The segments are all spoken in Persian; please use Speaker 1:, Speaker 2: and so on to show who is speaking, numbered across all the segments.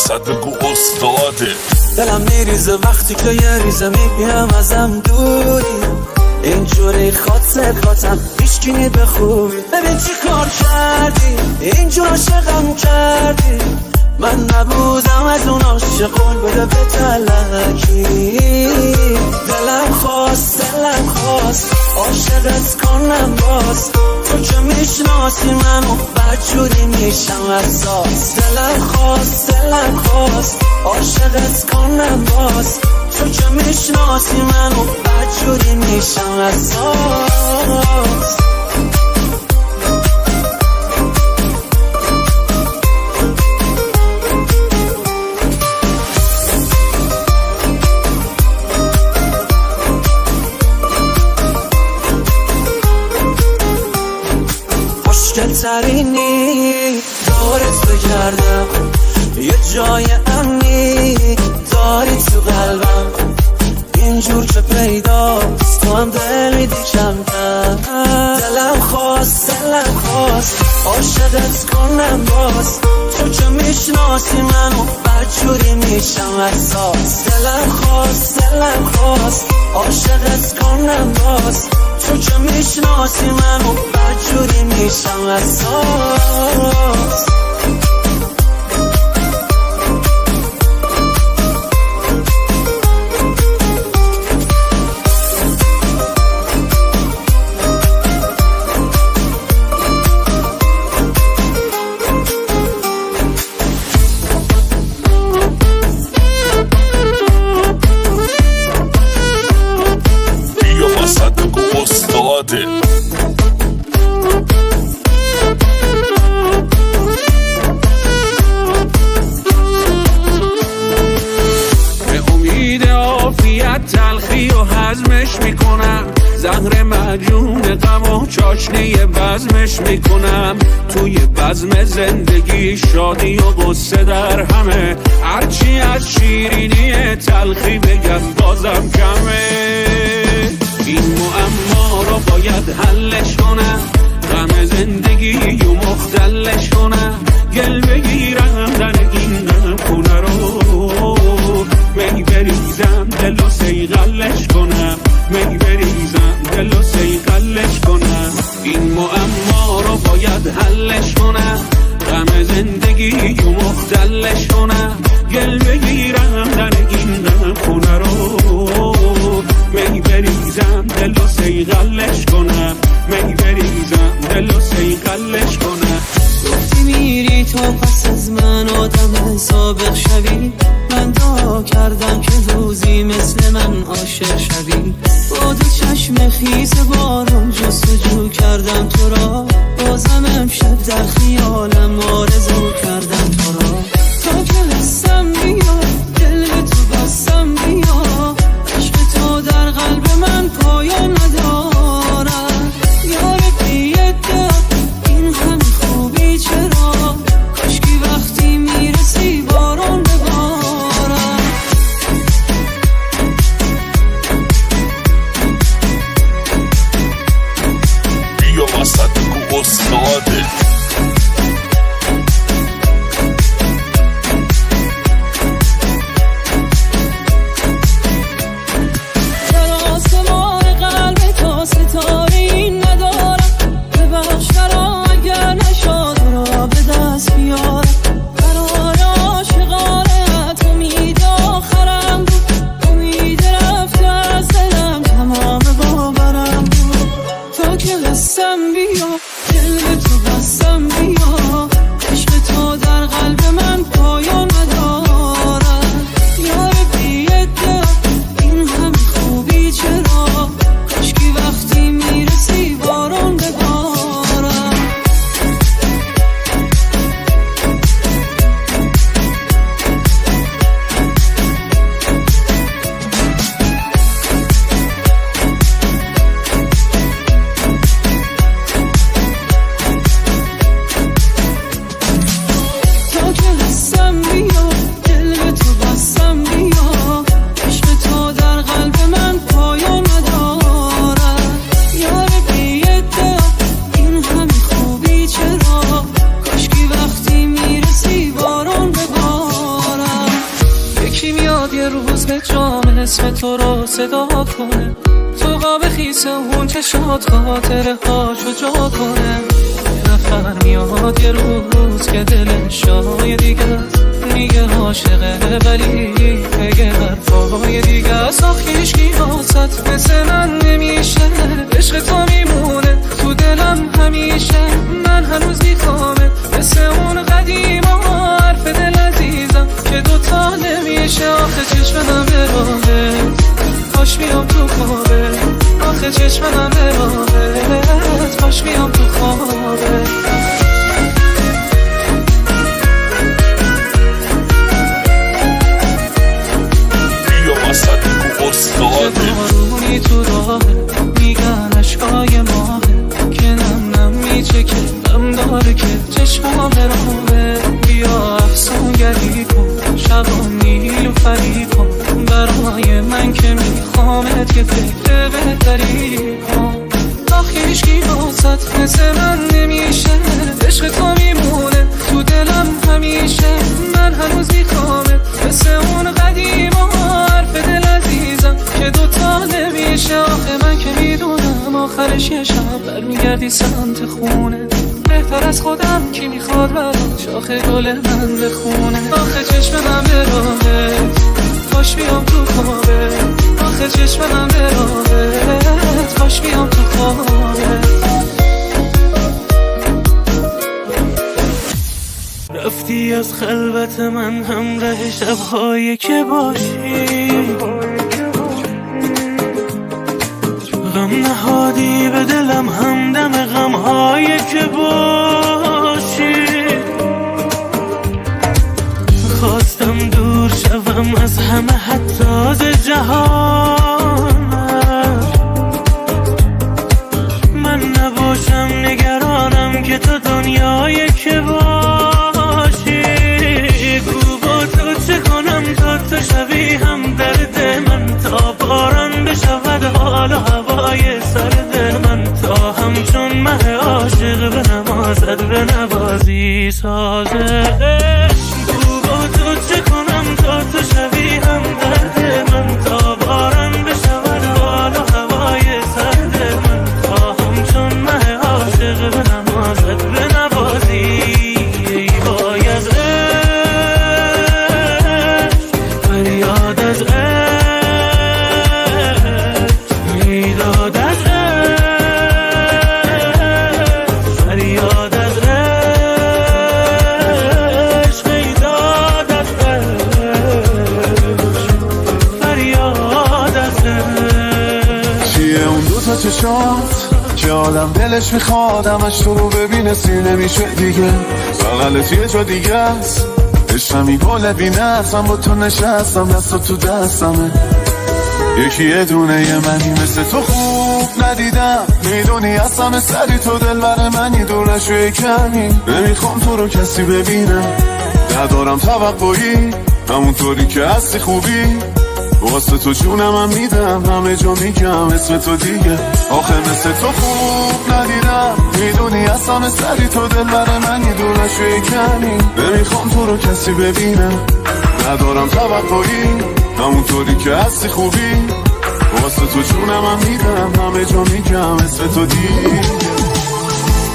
Speaker 1: وسط بگو استاده.
Speaker 2: دلم میریزه وقتی که یه ریزه میگم ازم دوری، اینجوری خاطراتم پیشگینی به خوبی. ببین چی کار کردی، اینجور عاشقم کردی، من نبودم از اون عاشقون بده به تلکی. دلم خواست عاشقت کنم باز، تو که میشناسی منو بدجوری میشم اساس. دلم خواست عاشقت کنم باز، تو که میشناسی منو بدجوری میشم اساس. مشکل ترینی دارت بگردم، یه جای امنی داری تو قلبم، اینجور که پیداست تو هم دل میدی کم کم. دلم خواست عاشقت کنم باز، تو که میشناسی منو بدجوری میشم اساس. دلم خواست عاشقت کنم باز، تو که میشناسی منو بدجوری میشم اساس.
Speaker 3: به امید عافیت تلخی و هضمش میکنم، زهر مجون غم و چاشنی بزمش میکنم. توی بزم زندگی شادی و غصه در همه، هرچی از شیرینی تلخی بگم بازم کمه. این معما رو باید حلش کنم، غم زندگی و مختلش کنم. گل بگیرم در این خونه رو، می بریزم دل و سیغلش کنم، می بریزم دل و سیغلش کنم. این معما رو باید حلش کنم، غم زندگی و مختلش کنم. گل بگیرم در این خونه رو، می بریزم دل و سیغلش کنم، می بریزم دل و سیغلش کنم.
Speaker 2: گفتی میری تو پس از من آدم سابق شوی، من دعا کردم که روزی مثل من عاشق شوی. با دو چشم خیز بارون جستجو کردم تو را، بازم امشب در خیالم آرزو کردم تو را. تا که حسم بیا دل تو بستم بیا، عشق تو در قلب من پایان ندارد. یار بی‌ادب این همه خوبی چرا، کاشکی وقتی میرسی باران ببارد.
Speaker 1: بیا وسط بگو استاده.
Speaker 2: صدا کنه، تو قاب خیسه اون چشات خاطره هاشو جا کنه. یه نفر میاد یه روز که دلش شای دیگه است، میگه عاشقه ولی بگه برفای دیگه است. آخ هیچکی واسط مثل من نمیشه، عشق تو میمونه تو دلم همیشه. من هنوز میخوامه مثل اون قدیما، حرف دل عزیزم که دوتا نمیشه. آخه چشمم به راهه، کاش بیام تو خوابه. آخه چشمم به راهه، کاش بیام تو خوابه. بارونی تو راهه، میگن عشقای ماهه که نم میچه که غم داره که چشمام راهه. بیا افسونگری کن، شبا نیلو فری کن، برای من که میخوامت که فکر بهتری کن. آخه هیچکی واسط مثل من نمیشه، عشق تو میمونه تو دلم همیشه. من هنوز میخوامت مثل اون قدیما، حرف دل عزیزم که دوتا نمیشه. آخه من که میدونم آخرش یه شب برمیگردی سمت خونه، بهتر از خودم کی میخواد برات شاخ گل من بخونه. آخه چشم من به راهه، کاش بیام تو خوابه. آخه چشم من به راهه، کاش بیام تو خوابه. رفتی از خلوت من همراه شب‌هایی که باشی، غم نهادی به دلم همدم غم‌هایی که باشی. خواستم دور شوم از همه حتی از جهان، من نباشم نگرانم که تو دنیایی که باشی. گو با تو چه کنم تا تو شوی هم درد من، تا باران بشود حال و هوای سرد من، تا همچون مه عاشق به نمازت به نوازی سازه. گو با تو چه کنم تا تو شوی هم درد من، تا باران بشود حال و هوای سرد من، تا همچون مه عاشق به نمازت به نوازی. ای وای از عشق، فریاد از عشق، میداد از عشق، فریاد از عشق، میداد از عشق، فریاد از عشق.
Speaker 4: چیه اون دوتا چشات که آدم دلش میخواد همش تو رو ببینه، سینه میشه دیگه بغلت یه جا دیگه است. عشقمی گله بینست، من با تو نشستم دستا تو دستمه. یکی یه دونه یه منی مثل تو خوب ندیدم، میدونی از همه سری تو دل بر منی، دور نشوی کمی نمیخوام تو رو کسی ببینم. ندارم توقعی همونطوری که هستی خوبی، واسه تو جونم هم میدم، همه جا میگم اسم تو دیگه. آخه مثل تو خوب ندیدم، میدونی از همه سری تو دل بر منی، دور نشوی کمی نمیخوام تو رو کسی ببینم. ندارم توقعی همونطوری که هستی خوبی، واسه تو جونم هم میدم، همه جا میگم اسم تو دیگه.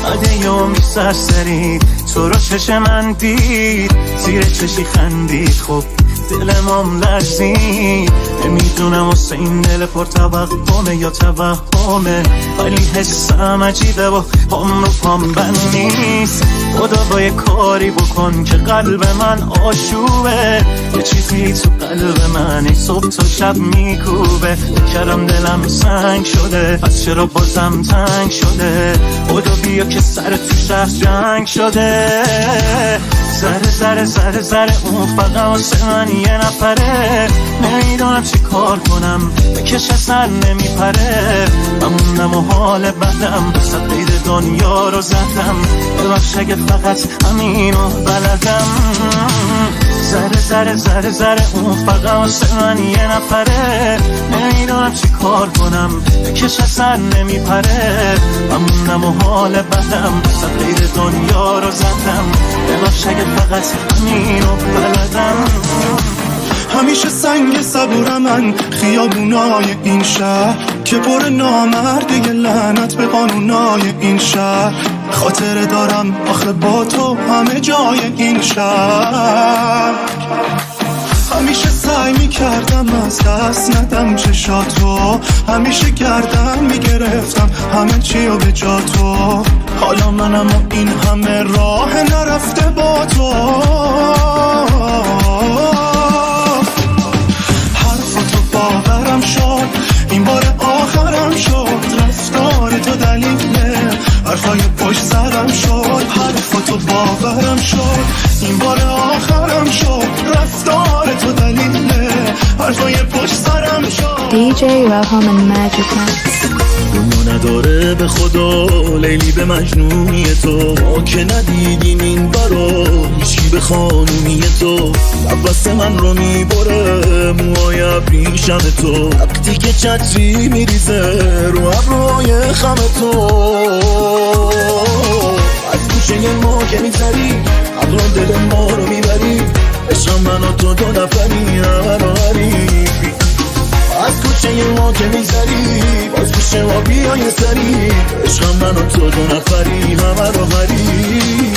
Speaker 5: بعد یومی سرسری تو رو چش من دید، زیر چشی خندید، خب دلمم لرزید. نمیدونم واسه این دل پر توقمه یا توهمه، ولی حسم عجیبه و پام رو پام بند نیست. خدا با یه کاری بکن که قلب من آشوبه، یه چیزی تو قلب من ای صبح تا شب میکوبه. کردم دلم سنگ شده، پس چرا بازم تنگ شده؟ خدا بیا که سر تو شهر جنگ شده. زره زره زره زره اون فقط واسه من یه نفره، نمیدونم چی کار کنم بکش سر نمیپره. من موندم و حال بدم، صد قید دنیا رو زدم، ببخش اگه فقط همینو بلدم. زره زره زره زره اون فقط واسه من یه نفره، نمیدونم چی کار کنم بکش سر نمیپره. من موندم و حال بدم، صد قید دنیا رو زدم، ببخش اگه فقط همینو بلدم.
Speaker 6: همیشه سنگ صبورم من خیابونای این شهر که پر نامرده لعنت به قانونای این شهر خاطره دارم آخه با تو همه جای این شهر همیشه سعی میکردم از دست ندم چشاتو همیشه گردم میگرفتم همه چیو به جا تو حالا منم و این همه راه نرفته با تو حرفتو باورم شد این بار آخرم شد رفتار تو دلیله حرفای پشت سرم شد حرفتو باورم شد این بار آخرم شد رفتار تو دلیله حرفای پشت سرم شد
Speaker 7: DJ Raham and Magic Max
Speaker 8: دنیا نداره به خدا لیلی به مجنونی تو ما که ندیدیم این برا هیچی به خانونی تو نفس من رو میبره موهای ابریشم تو وقتی که چتری میریزه رو ابروهای خم تو از گوشه ما که میگذری ابران دل ما رو میبری عشق من و تو دو نفری همه رو حریفی از کوچه ما که میگذری باز کوچه ما بیای سری عشق من و تو دو نفری همه رو حریفی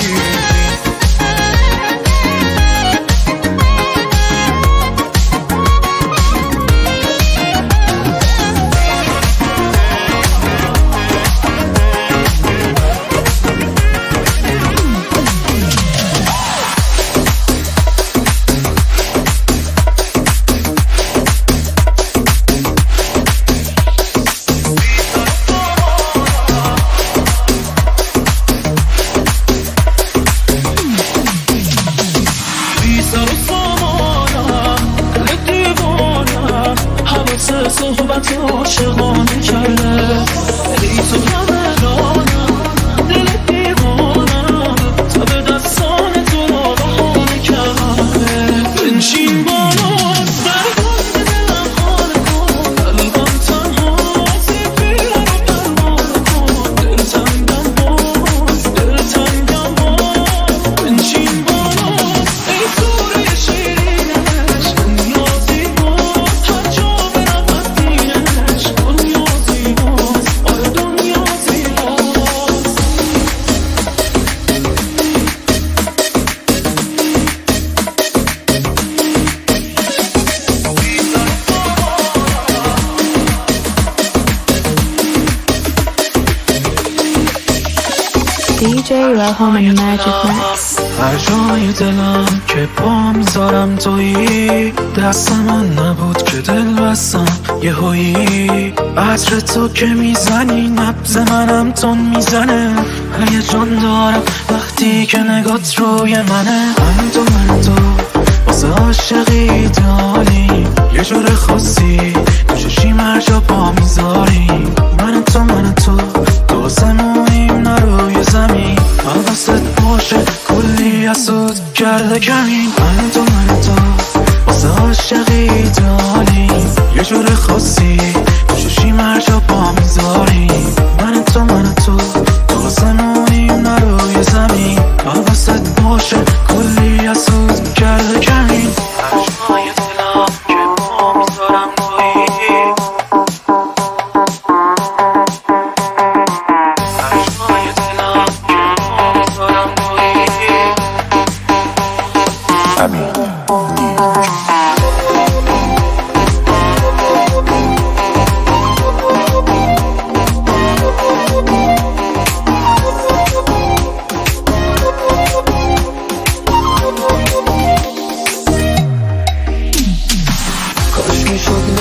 Speaker 2: صحبت عاشقانه کرده ای تو همه رانم دل دیوانم تا به دستان تو را بحانه کرده بنشین بالاست برگان به دلم خانه کن قلبم تنها زیبیرم و درمان کن دلتنگم باز بنشین بالاست ای توره شیرینش دنیا زیباست هر جا
Speaker 7: DJ Raham and Magic Max
Speaker 2: هر جای دلم که پا میذارم تویی دست من نبود که دل بستم یه هایی عطر تو که میزنی نبض منم تون میزنه هیجان دارم وقتی که نگات روی منه من تو واسه عاشقی ایدئالی یه جور خاصی چشیم هر جا پا میذاریم من تو دوستمونیم نه روی زمین حواست باشه کلی حسود کرده کمین من تو واسه عاشقی ایدئالی یه جور خاصی چشیم هر جا پا میذاریم من تو دوستمونیم نه روی زمین حواست باشه کلی حسود کرده کمین هر جای دلم که پا میذارم تویی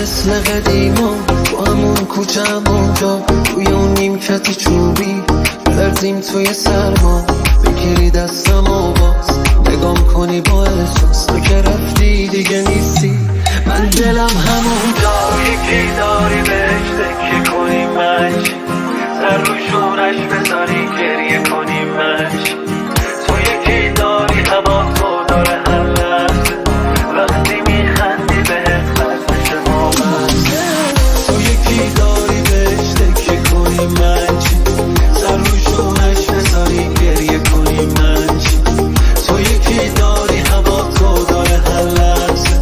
Speaker 2: مثل قدیما تو همون کوچم اونجا توی اون نیمکتی چوبی بلرزیم توی سرما بگیری دستم و باز نگام کنی با احساس تو که رفتی دیگه نیستی من دلم همون جا یکی داری بهش تکیه کنی مش سر رو شونش بذاری گریه کنی مش تو یکی داری هوا تو داره هر لحظه وقتی میخندی بهت خلصش ما تو یکی داری بهش تکیه کنی مش سر رو شونش بذاری گریه کنی مش تو یکی داری هوا تو داره هر لحظه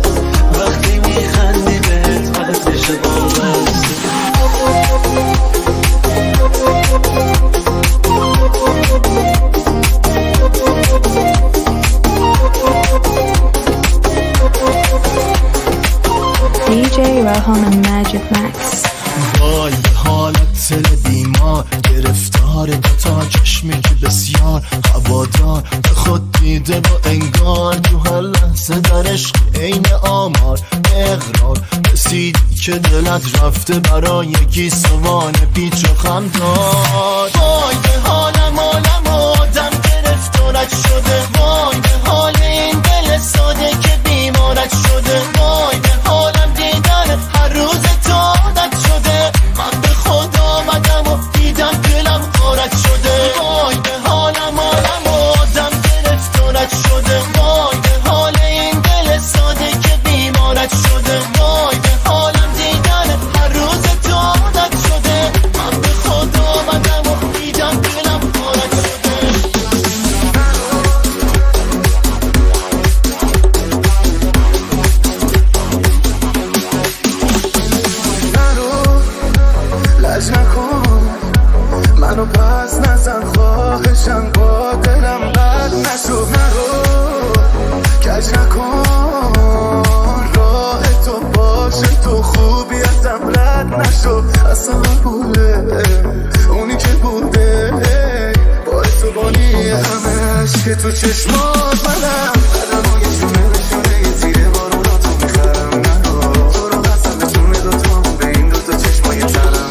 Speaker 7: Raham and Magic Max.
Speaker 8: وای به حالت دل بیمار گرفتار دوتا چشمی که بسیار هوادار به خود دیده با انگار تو هر لحظه در عشق عین آمار اقرار رسیدی که دلت رفته برای یکی سوان پیچ و خم دار. وای به حالم آدم گرفتارت شده وای به حال این دل ساده که بیمارت شده وای به حالم دیدن هر روز تو عادت شده من به خود آمدم و دیدم دلم غارت شده وای به حالم آدم گرفتارت شده وای به حال این دل ساده که بیمارت شده وای به حالم دیدن هر روز تو عادت شده من به خود آمدم و دیدم دلم غارت شده.
Speaker 4: لج نکن منو پس نزن خواهشم با دلم بد نشو نرو کج نکن راه تو باشه تو خوبی ازم رد نشو اصلا بوده اونی که بوده باعث و بانی همش که تو چشمات منم قدمای شونه نشونه یه زیر بارونا تو میخرم نرو تو رو قسم بتونه دوتا به این دوتا چشمای ترم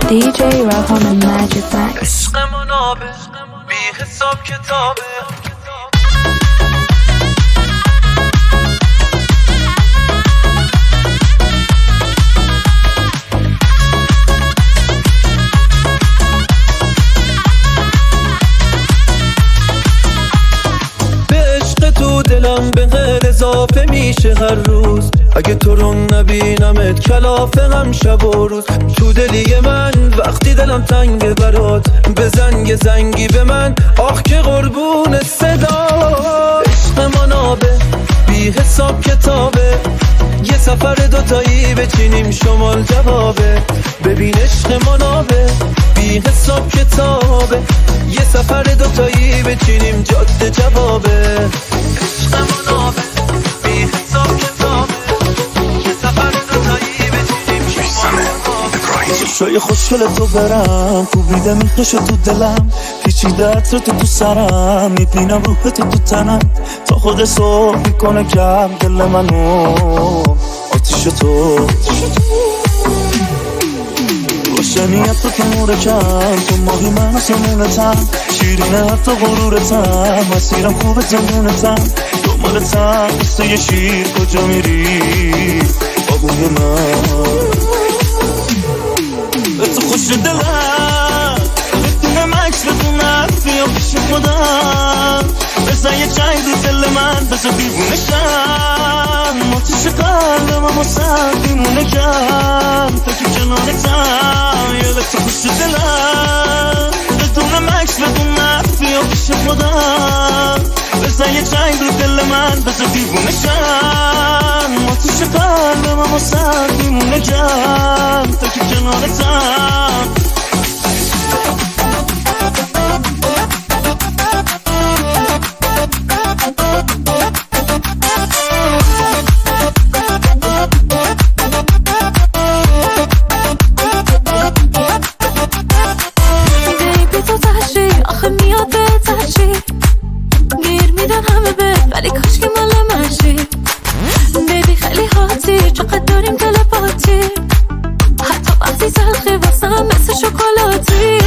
Speaker 7: DJ Raham and Magic Max.
Speaker 2: عشقمون آبه بی حساب کتابه به عشق تو دلم به غیر اضافه میشه هر روز اگه تو رو نبینمت کلافه هم شب و روز تو دلی من وقتی دلم تنگه برات بزن یه زنگی به من آخ که قربون صدا. عشق من آبه بی حساب کتابه یه سفر دوتایی بچینیم شمال جوابه ببین عشق من آبه بی حساب کتابه یه سفر دوتایی بچینیم جاده جوابه. عشق من آبه بی حساب کتابه یه سفر دوتایی بچینیم شمال جوابه.
Speaker 8: شای خوشگل تو برم کوبیده میخشه تو دلم پیچیده عطر تو سرم میبینم روح تو تنم تا خود صبح میکنه کم دل منو آتیش تو روشنیت تو نور کم تو ماهی من سمونتم شیرینه حتی غرورتم مسیرم خوبه زمونتم دنبالتم مثل یه شیر کجا میری آقوی من به تو خوش دلم بدون مکس بدون حرفی و پیش خودم بزن یه چنگ رو دل من بزن دیوونشم آتیش قلبم اما سر دیمونه کم تا که کنارتم یه به تو خوش دلم بدون مکس بدون حرفی و پیش خودم بزن یه چنگ رو دل من بزن دیوونشم آتیش قلبم اما سر دیمونه کم تا که کنارتم. چقدر داریم تلپاتی حتی وقتی تلخی واسم مثل شکلاتی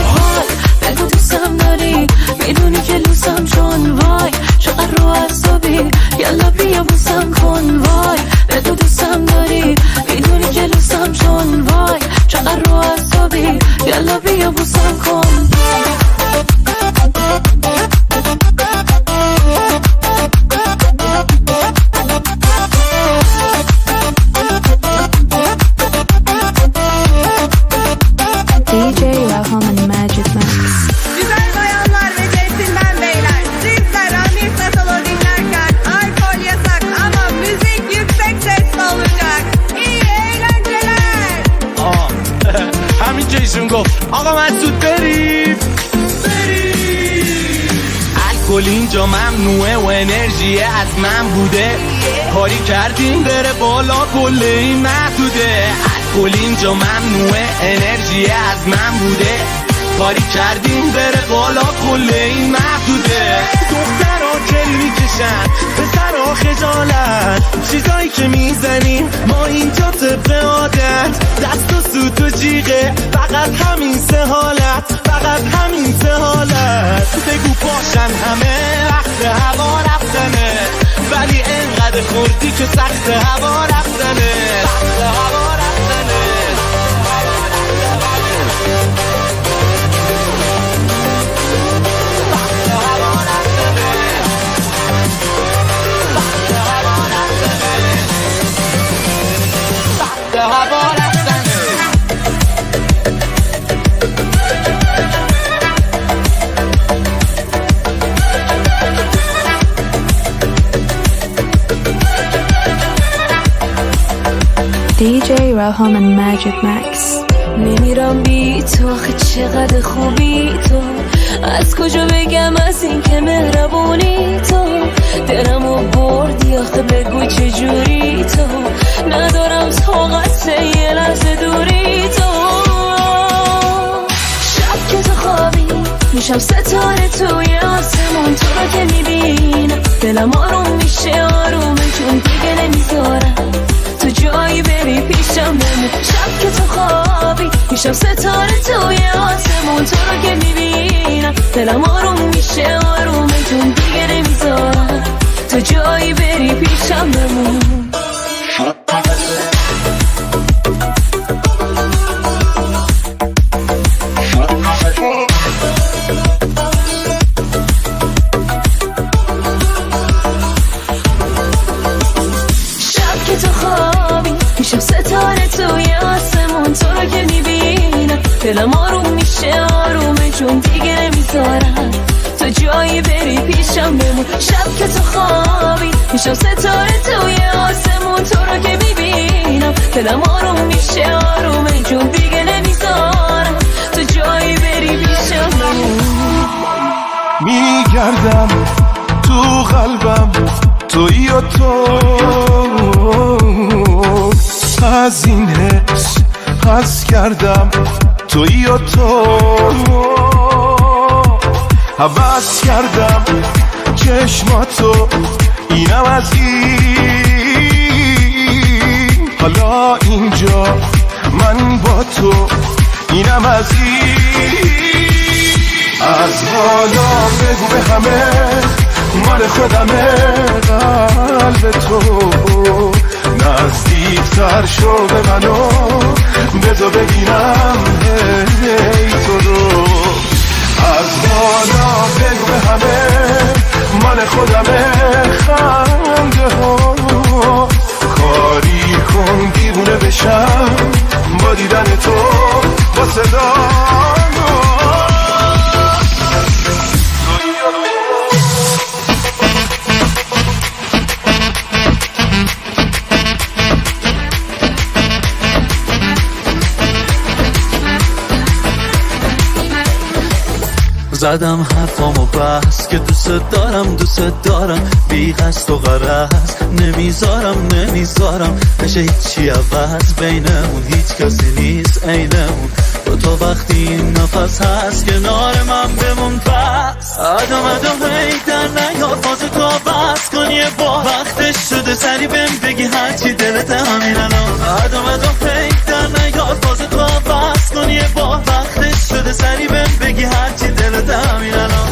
Speaker 8: حال بگو دوستم داری میدونی که لوسم چون وای چقدر رو اعصابی یلا بیا بوسم کن وای بگو دوستم داری میدونی که لوسم چون وای چقدر رو اعصابی یلا بیا بوسم کن.
Speaker 7: DJ Raham and Magic Max.
Speaker 9: Güzel bayanlar ve centilmen beyler, آقا مسعود بریم الکل اینجا ممنوعه و انرژی از من بوده کاری کردیم بره بالا کل این محدوده الکل اینجا ممنوعه انرژی از من بوده کاری کردیم بره بالا کل این محدوده
Speaker 5: دخترها کلی میکشن پسرها خجالت چیزایی که میزنیم ما اینجا طبق عادت دست و سوت و جیغه فقط همین سه حالت فقط همین سه حالت بگو باشن همه وقت هوا رفتنه ولی انقدر خوردی که سخت هوا رفتنه سخت هوا رفتنه
Speaker 7: DJ Raham and Magic Max.
Speaker 10: نمیرم بی تو آخه چقدر خوبی تو از کجا بگم از این که مهربونی تو دلمو بردی آخه بگو چجوری تو ندارم طاقت یه لحظه دوری تو شب که تو خوابی میشم ستاره توی آسمون تو رو که میبینم دلم آروم میشه آرومه چون دیگه نمیذارم تو جایی بری پیشم بمون شب که تو خوابی میشم ستاره توی آسمون تو رو که میبینم دلم آروم میشه آرومه چون دیگه نمیذارم تو جایی بری پیشم بمون میشم ستاره توی آسمون تو رو که میبینم دلم آروم میشه آرومه چون دیگه نمیذارم تو جایی بری پیشم بمون شب که تو خوابی میشم ستاره توی آسمون تو رو که میبینم دلم آروم میشه آرومه چون دیگه نمیذارم تو جایی بری پیشم بمون
Speaker 6: میگردم تو قلبم توی و تو از این حس حس کردم توی و تو حوض کردم چشماتو اینم از این حالا اینجا من با تو اینم از این از حالا بگو به همه مال خودمه قلب تو نزدیکتر شو به منو بذار ببینم هی تو رو از بالا بگو به همه مال خودمه خنده ها کاری کن دیوونه بشم با دیدن تو با صدا
Speaker 8: زدم حرفامو بس که دوست دارم بی قصد و غرض نمیذارم بشه هیچی عوض بینمون هیچ کسی نیست عینمون تو وقتی این نفس هست کنار من بمون پس ادام هی در نیار فاز تو بس کن یه بار وقتش شده سری بهم بگی هرچی دلت همین الان ادام هی در نیار فاز تو بس کن یه بار وقتش شده سری بهم بگی هرچی دلت همین الان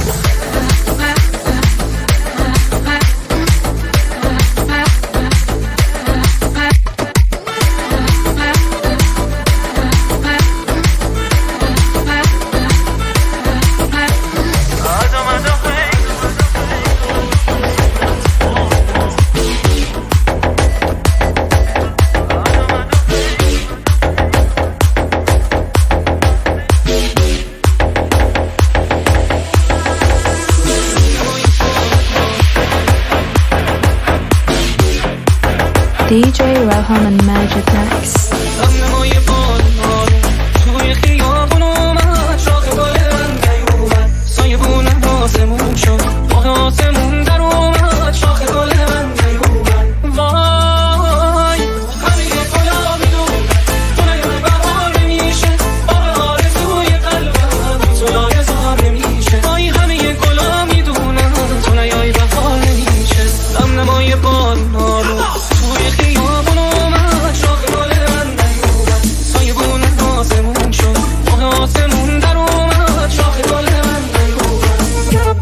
Speaker 7: DJ Raham and Magic Max.
Speaker 2: توی خیابون اومد بارونا رو توی خیابون اومد شاخ گل من نیومد سایبون آسمون شد آسمون در اومد شاخ گل من نیومد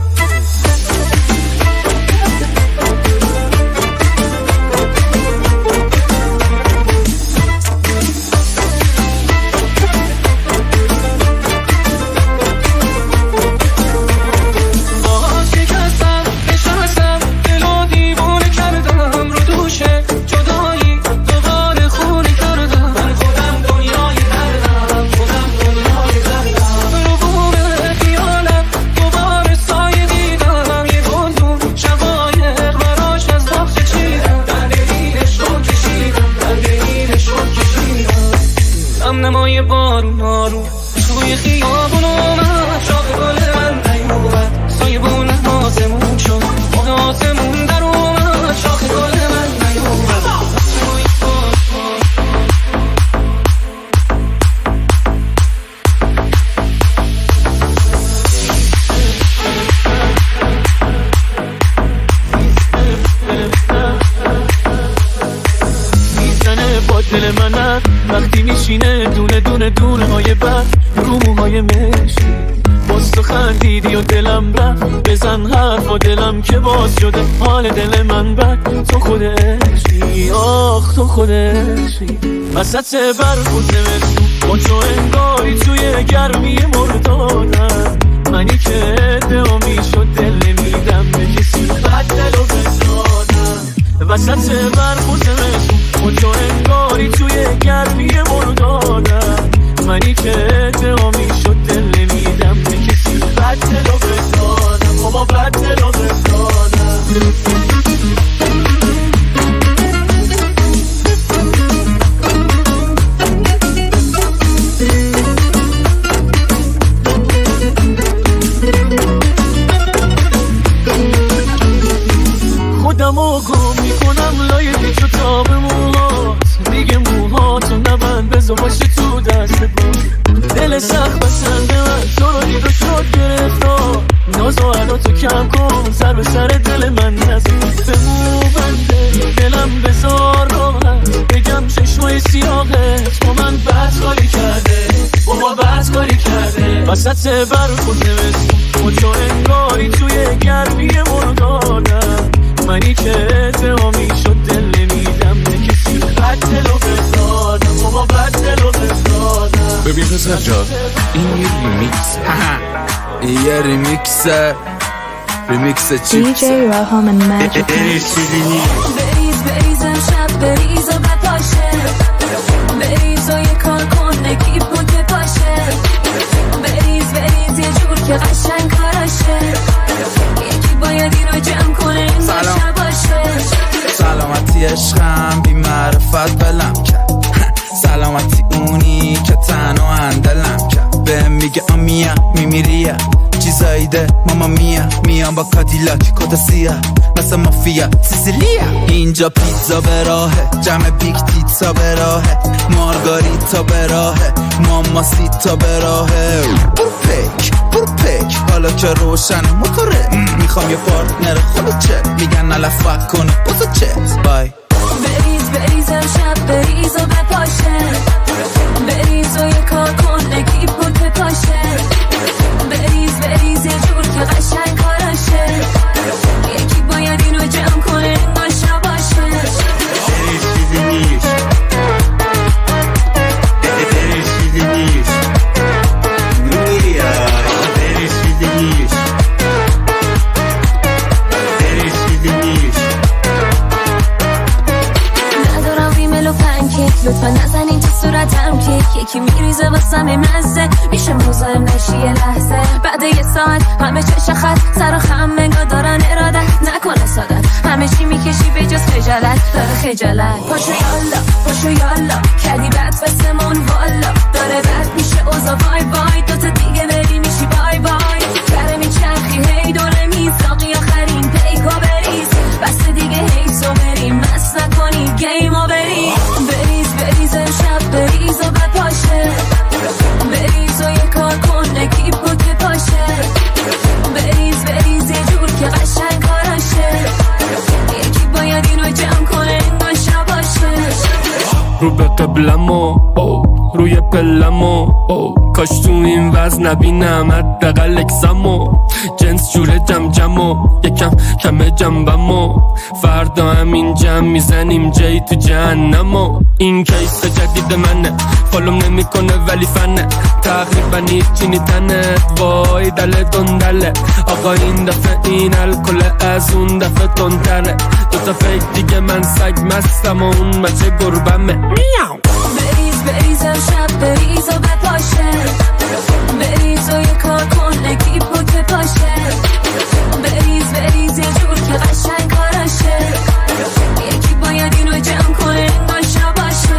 Speaker 2: نمای بارونا رو توی خیابون اومد شاخ گل من نیومد سایبون آسمون شد آسمون در اومد شاخ گل من نیومد
Speaker 5: میزنه با دل منم وقتی میشینه دونه دونه دونه های بر رو موهای مشکی باز تو خندیدی و دلم رفت بزن حرف و دلم که باز شده حال دل من بد تو خود عشقی آخ تو خود عشقی وسط برخوز زمستون با تو انگاری توی گرمی مردادم منی که ادعا میشد دل نمیدم به کسی بد دل و بزادم وسط برخوز زمستون با تو انگاری توی گرمی مردادم منی که ادعا میشد دل نمیدم به کسی بد دل و بزادم بابا بد دل و بزادم خودمو گم میکنم لای پیچ و تاب موهات دیگه موهاتو نبند بزا باشه تو دست بود دل سخت بسنده من تو رو دید و شد گرفتا نازو علا تو کم کن سر به سر دل من نزد به مو بنده دلم بزار راحت بگم چشمای سیاهت با من بد کاری کرده بابا بد کاری کرده وسط برخورد نوستون و تو انگاری توی گرمی مردادم منی که ادعا میشد دل نمیدم به کسی بد دل و بزادم بابا بد دل و بزادم
Speaker 11: ببین پسر جان این یه ریمیکسه یه ریمیکس چیپس
Speaker 7: DJ Raham and Magic
Speaker 10: بریز بریز امشب بریز و بپاشه بریز و یه کار کن نگیب بود که پاشه بریز بریز یه جور که قشنگ کاراشه یکی باید این رو جمع کنه این باشه باشه
Speaker 12: سلامتی عشقم بی معرفت بلم کرد سلامتی اونی که تنها اندلم کرد به میگه آمیا میمیریا چیزایی ده ماما میا میام با کادیلاک کتا سیاه مثل مافیا سیسیلیا اینجا پیتزا به راهه جمع بیگ تیتزا به راهه مارگاریتا به راهه ماماسیتا به راهه برو پک حالا که روشن موتوره میخوام یه پارتنر خلوچه میگن نلفق کنه بزا چت بای
Speaker 10: بریز بریز امشب بریز و بپاشه بریز و یه کار کن نگیب بود که پاشه بریز بریز یه جور که قشنگ کاراشه یکی باید این رو جمع کنه این باشه باشه
Speaker 5: بریز چیزی نیست بریز چیزی نیست نوریا بریز چیزی نیست بریز چیزی نیست
Speaker 10: ندارم ریمل و پنکیک لطفا نزنین تو صورتم کیک یکی میریزه واسم مزه میشه مزاحم نشی یه لحظه بعد یه ساعت همه چش خط سر و خم منگا دارن ارادت نکنه سادت همه چی میکشی به جز خجالت داره خجالت پاشو یالا کردی بد بسمون والا داره بد میشه اوزا وای وای دوتا دیگه بری میشی بای بای کره میچرخی هی دوره میزاقی آخرین پیکا بریز بس دیگه هیسو بریم مست نکنی گیمو بریز بریز امشب بریز و بپاشه بریز و یه کار کن نگیب بود که پاشه بریز بریز یه جور که قشنگ کاراشه یکی باید اینو جمع
Speaker 13: رو به قبلمو روی پلمو کاش تو این وزن نبینم حداقل اکسمو جنس جوره جمجمو یکم کمه جنبمو فردا همین جمع میزنیم جایی تو جهنمو این کیس جدید منه فالوم نمیکنه ولی فنه تقریبا هیچی نیتنه وای دله دندله آقا این دفعه این الکل از اون دفعه تندره دوتا فیک دیگه من سگ مستم و اون بچه گربمه میاو
Speaker 10: بریز امشب بریز و بپاشه بریز و یه کار کن اکیپو که پاشه بریز یه جور که قشنگ کاراشه یکی باید اینو جمع کنه انگار شباشه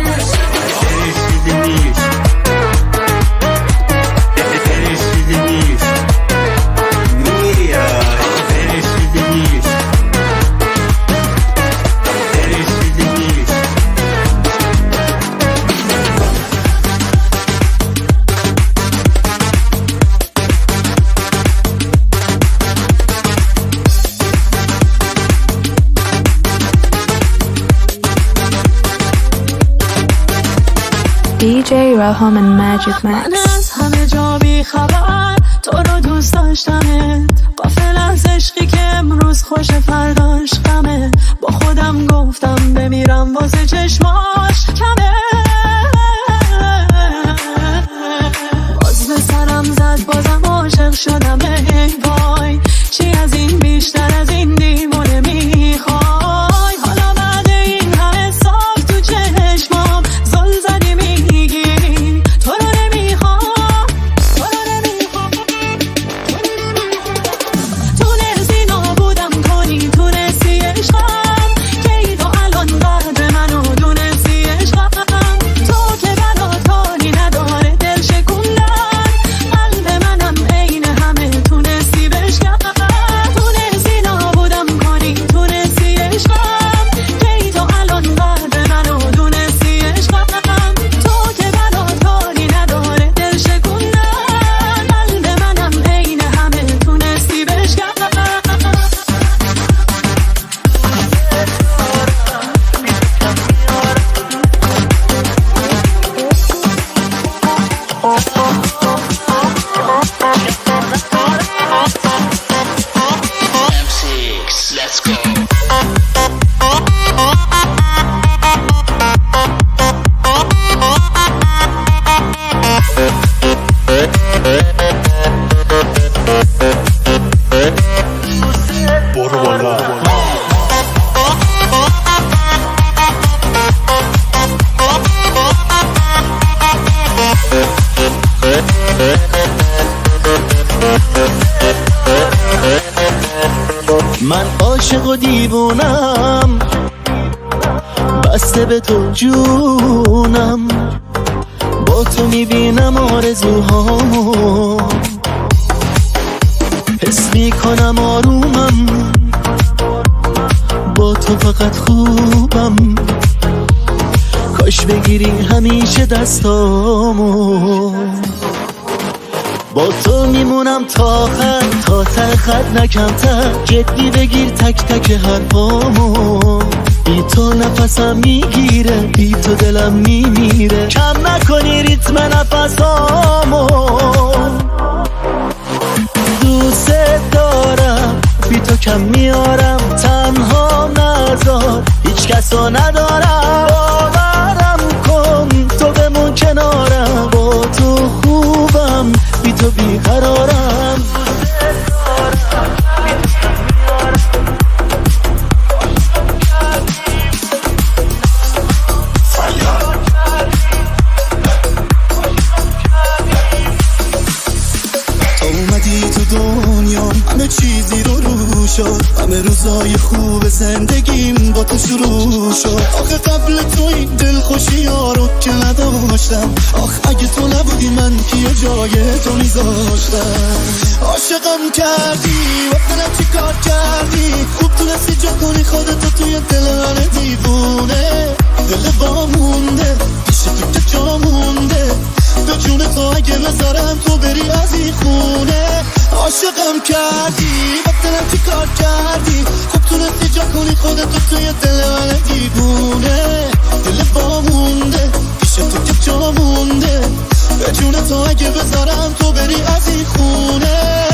Speaker 7: DJ Relham and Magic Max.
Speaker 10: من از همه جا بی خبر تو رو دوست داشتمت غافل از عشقی که امروز خوش فرداش غمه با خودم گفتم بمیرم واسه چشماش کمه باز به سرم زد بازم عاشق شدم ای وای چی از این بیشتر از این دیوونه میخوای حالا بعد این همه سال تو چشمام زل زدی میگیری تو رو نمیخوام تونستی نابودم کنی تونستی عشقم کی تو الان بعد منو دونستی عشقم تو که بلا کاری نداره دل شکوندن قلب منم عین همه تونستی بشکن تونستی نابودم کنی تونستی عشقم کی تو الان بعد منو دونستی عشقم تو که بلا کاری نداره دل شکوندن قلب منم عین همه تونستی بشکن
Speaker 4: برو بالا
Speaker 8: من عاشق و دیوونم بسته به تو جونم با تو میبینم آرزوهامو حس میکنم آرومم با تو فقط خوبم کاش بگیری همیشه دستامو با تو میمونم تا آخر تا ته خط نکمتر جدی بگیر تک تک حرفامو بی تو نفسم میگیره بی تو دلم میمیره کم نکنی ریتم نفسامو دوست دارم بی تو کم میارم تنها نذار هیچ کسو ندارم باورم کن تو بمون کنارم با تو خوبم بی تو بیقرارم
Speaker 6: اومدی تو دنیا همه چیزی رو شد همه روزای خوب زندگیم با تو شروع شد آخه قبل تو این دلخوشی ها رو که نداشتم آخه اگه تو نبودی من کیه جای تو میذاشتم عاشقم کردی وقتنم چی کار کردی خوب تونستی جا کنی خودتو توی دل من دیوونه دل با مونده پیش تو که جا مونده به جون تو اگه نظرم تو بری از این خونه عاشقم کردی وقتنم چی کار کردی خوب تونستی جا کنی خودتو توی دل من دیوونه دل با مونده
Speaker 8: مونده به جون تو اگه بذارم تو بری از این خونه.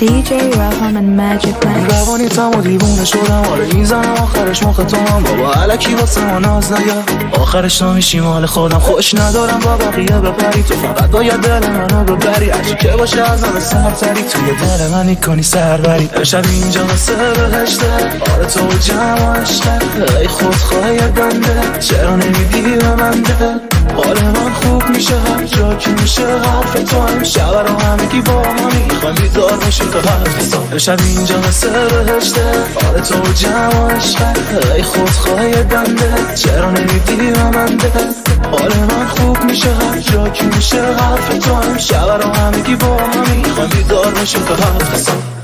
Speaker 7: DJ Raham and Magic Mix.
Speaker 8: روانی تم و دیوونه شدم آره میزنم آخرش مخ تو هم بابا علکی واسه ما ناز نیا آخرش نمیشی مال خودم خوش ندارم با بقیه بپری تو فقط باید دل منو ببری هرچی که باشه از من سرتری توی دل من میکنی سربری امشب اینجا واسه بهشته آره تو جمع و عشقه ای خودخواهی بنده چرا نمیدی به من دل حال من خوب میشه هر جا که میشه حرف تو هم شب رو همگی با همی میخوایم بیدار باشیم تا حرف حساب امشب اینجا مثل بهشته آره تو جمع و عشقه ای خودخواهی بنده چرا نمیدی به من دل حال من خوب میشه هر جا که میشه حرف تو هم شب رو همگی با همی میخوایم بیدار باشیم تا حرف حساب.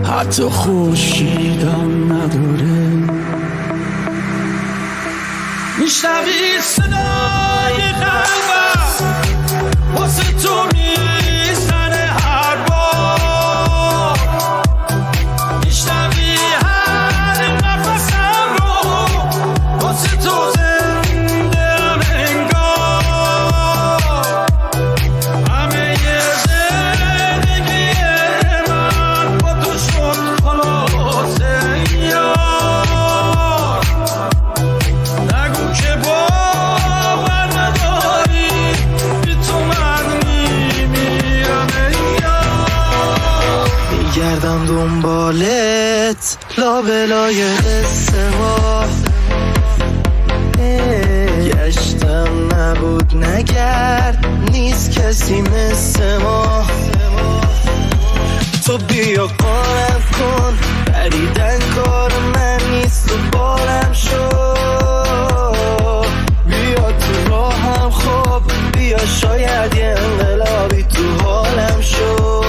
Speaker 8: حتی خورشیدم نداره میشنوی صدای قلبم واسه تو میزنه هر بار میشنوی هر نفسم رو واسه تو زنده‌ام انگار همه زندگی من با تو شد خلاصه یار نگو که باور نداری بی تو من میمیرم یار میگردم دنبالت لابلای قصه ما
Speaker 14: وقتم نبود نگرد نیست کسی مثل ما تو بیا قانم کن پریدن کار من نیست و بالم شد بیا تو راهم خوب بیا شاید یه انقلابی تو حالم شد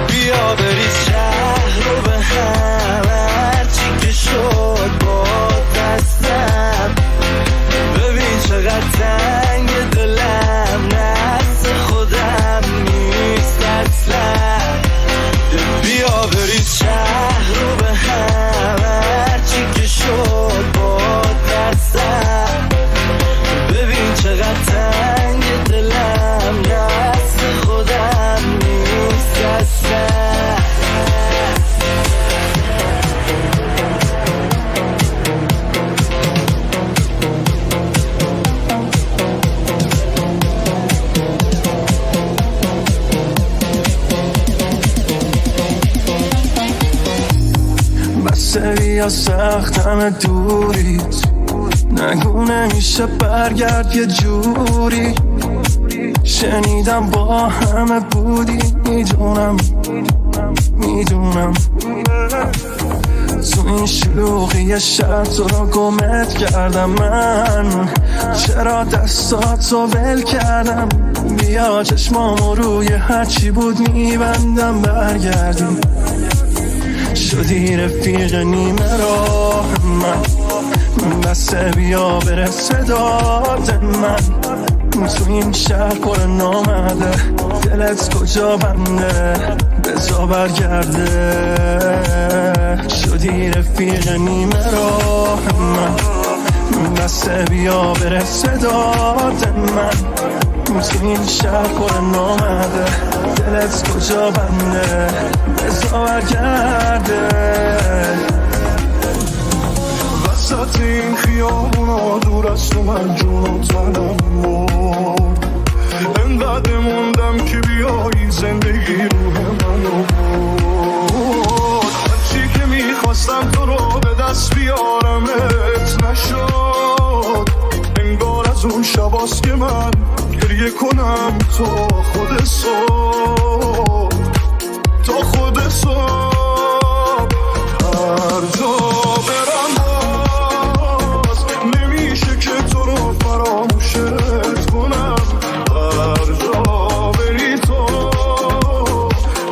Speaker 14: بیا بریز شهر رو به هم هرچی که شد با دستم ببین چقدر تنگ دلم نفس خودم نیست اصلا بیا بریز شهر رو به هم هرچی که شد با دستم ببین چقدر تنگ دلم نفس خودم نیست اصلا
Speaker 6: بیا سختم دوریت نگو نمیشه برگرد یه جوری شنیدم با همه بودی میدونم تو این شلوغی شب تو رو گمت کردم من چرا دستاتو ول کردم بیا چشمامو روی هرچی بود میبندم برگردی شدی رفیق نیمه راه من بسه بیا برسه داد من تو این شهر پر نامده دلت کجا بنده بزا برگرده شدی رفیق نیمه راه من بسه بیا برسه داد من تو این شهر پر نامده دلت کجا بنده بزا برگرده وسط این خیابونا دور از تو من جون و تنم مرد انقدر موندم که بیایی زندگی روح منو برد هرچی که میخواستم تو رو به دست بیارمت نشد انگار از اون شباست که من گریه کنم تا خود صبح تا خود صبح هر جا برم باز نمیشه که تو رو فراموشت کنم هر جا بری تو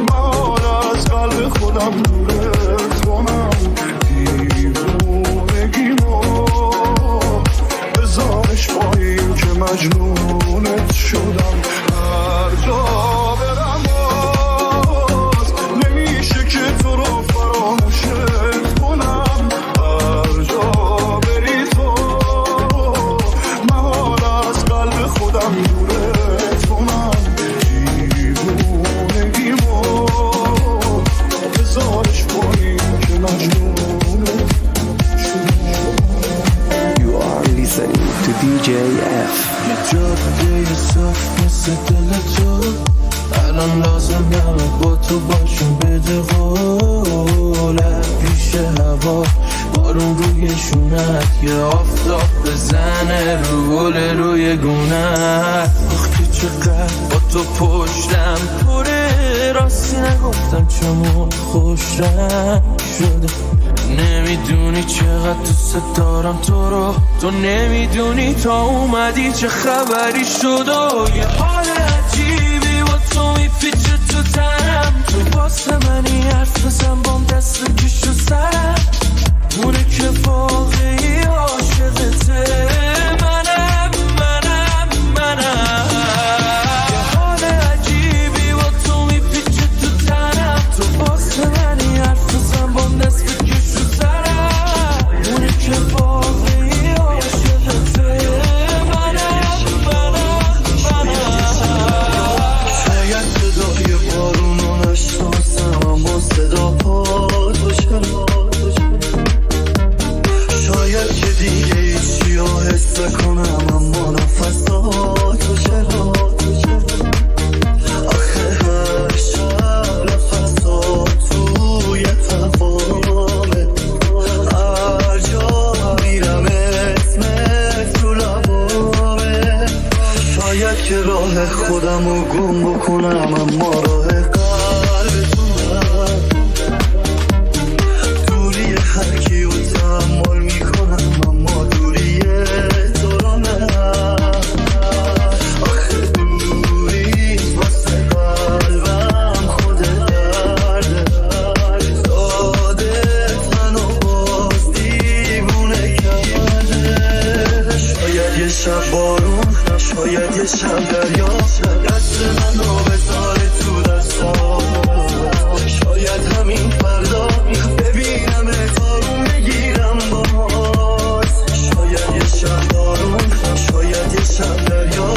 Speaker 6: من از قلب خودم دورت کنم دیوونگیمو بذارش پایین که مجنونت شدم هر جا برم باز نمیشه که تو رو فراموشت کنم هر جا بری تو من از قلب خودم دورت کنم دیوونگیمو بذارش پایین که مجنونت شدم
Speaker 15: You are listening to DJ F
Speaker 14: یه جاده صاف مثل دل تو الان لازم همه با تو باشون بده قولت پیش هوا بارون روی شونت یه آفتاب بزنه رو گل روی گونت وقتی چقدر با تو پشتم پره راستی نگفتم چمون خوش رنگ شده نمیدونی چقدر دوست دارم تو رو تو نمیدونی تا اومدی چه خبری شد و یه حال عجیبی با تو میپیچه تو تنم تو واسه منی حرف بزن بام دست بکش رو سرم اونه که واقعی عاشقته منم یه حال عجیبی با تو میپیچه تو تنم تو واسه منی حرف بزن بام دست بکش رو سرم اونه که واقعی عاشقته منم شاید صدای بارون و نشناسم اما صدا پا
Speaker 8: میکنم اما راه قلبتونم دوری هر کی رو تحمل میکنم اما دوری تو رو نه آخه دوری واسه قلبم خود درده داده تنو باز دیوونه کرده شاید یه شب بارون شاید یه شب دریا دست منو بذاره تو دستام شاید همین فردا ببینم اتارون بگیرم باز شاید یه شب بارون شاید یه شب دریا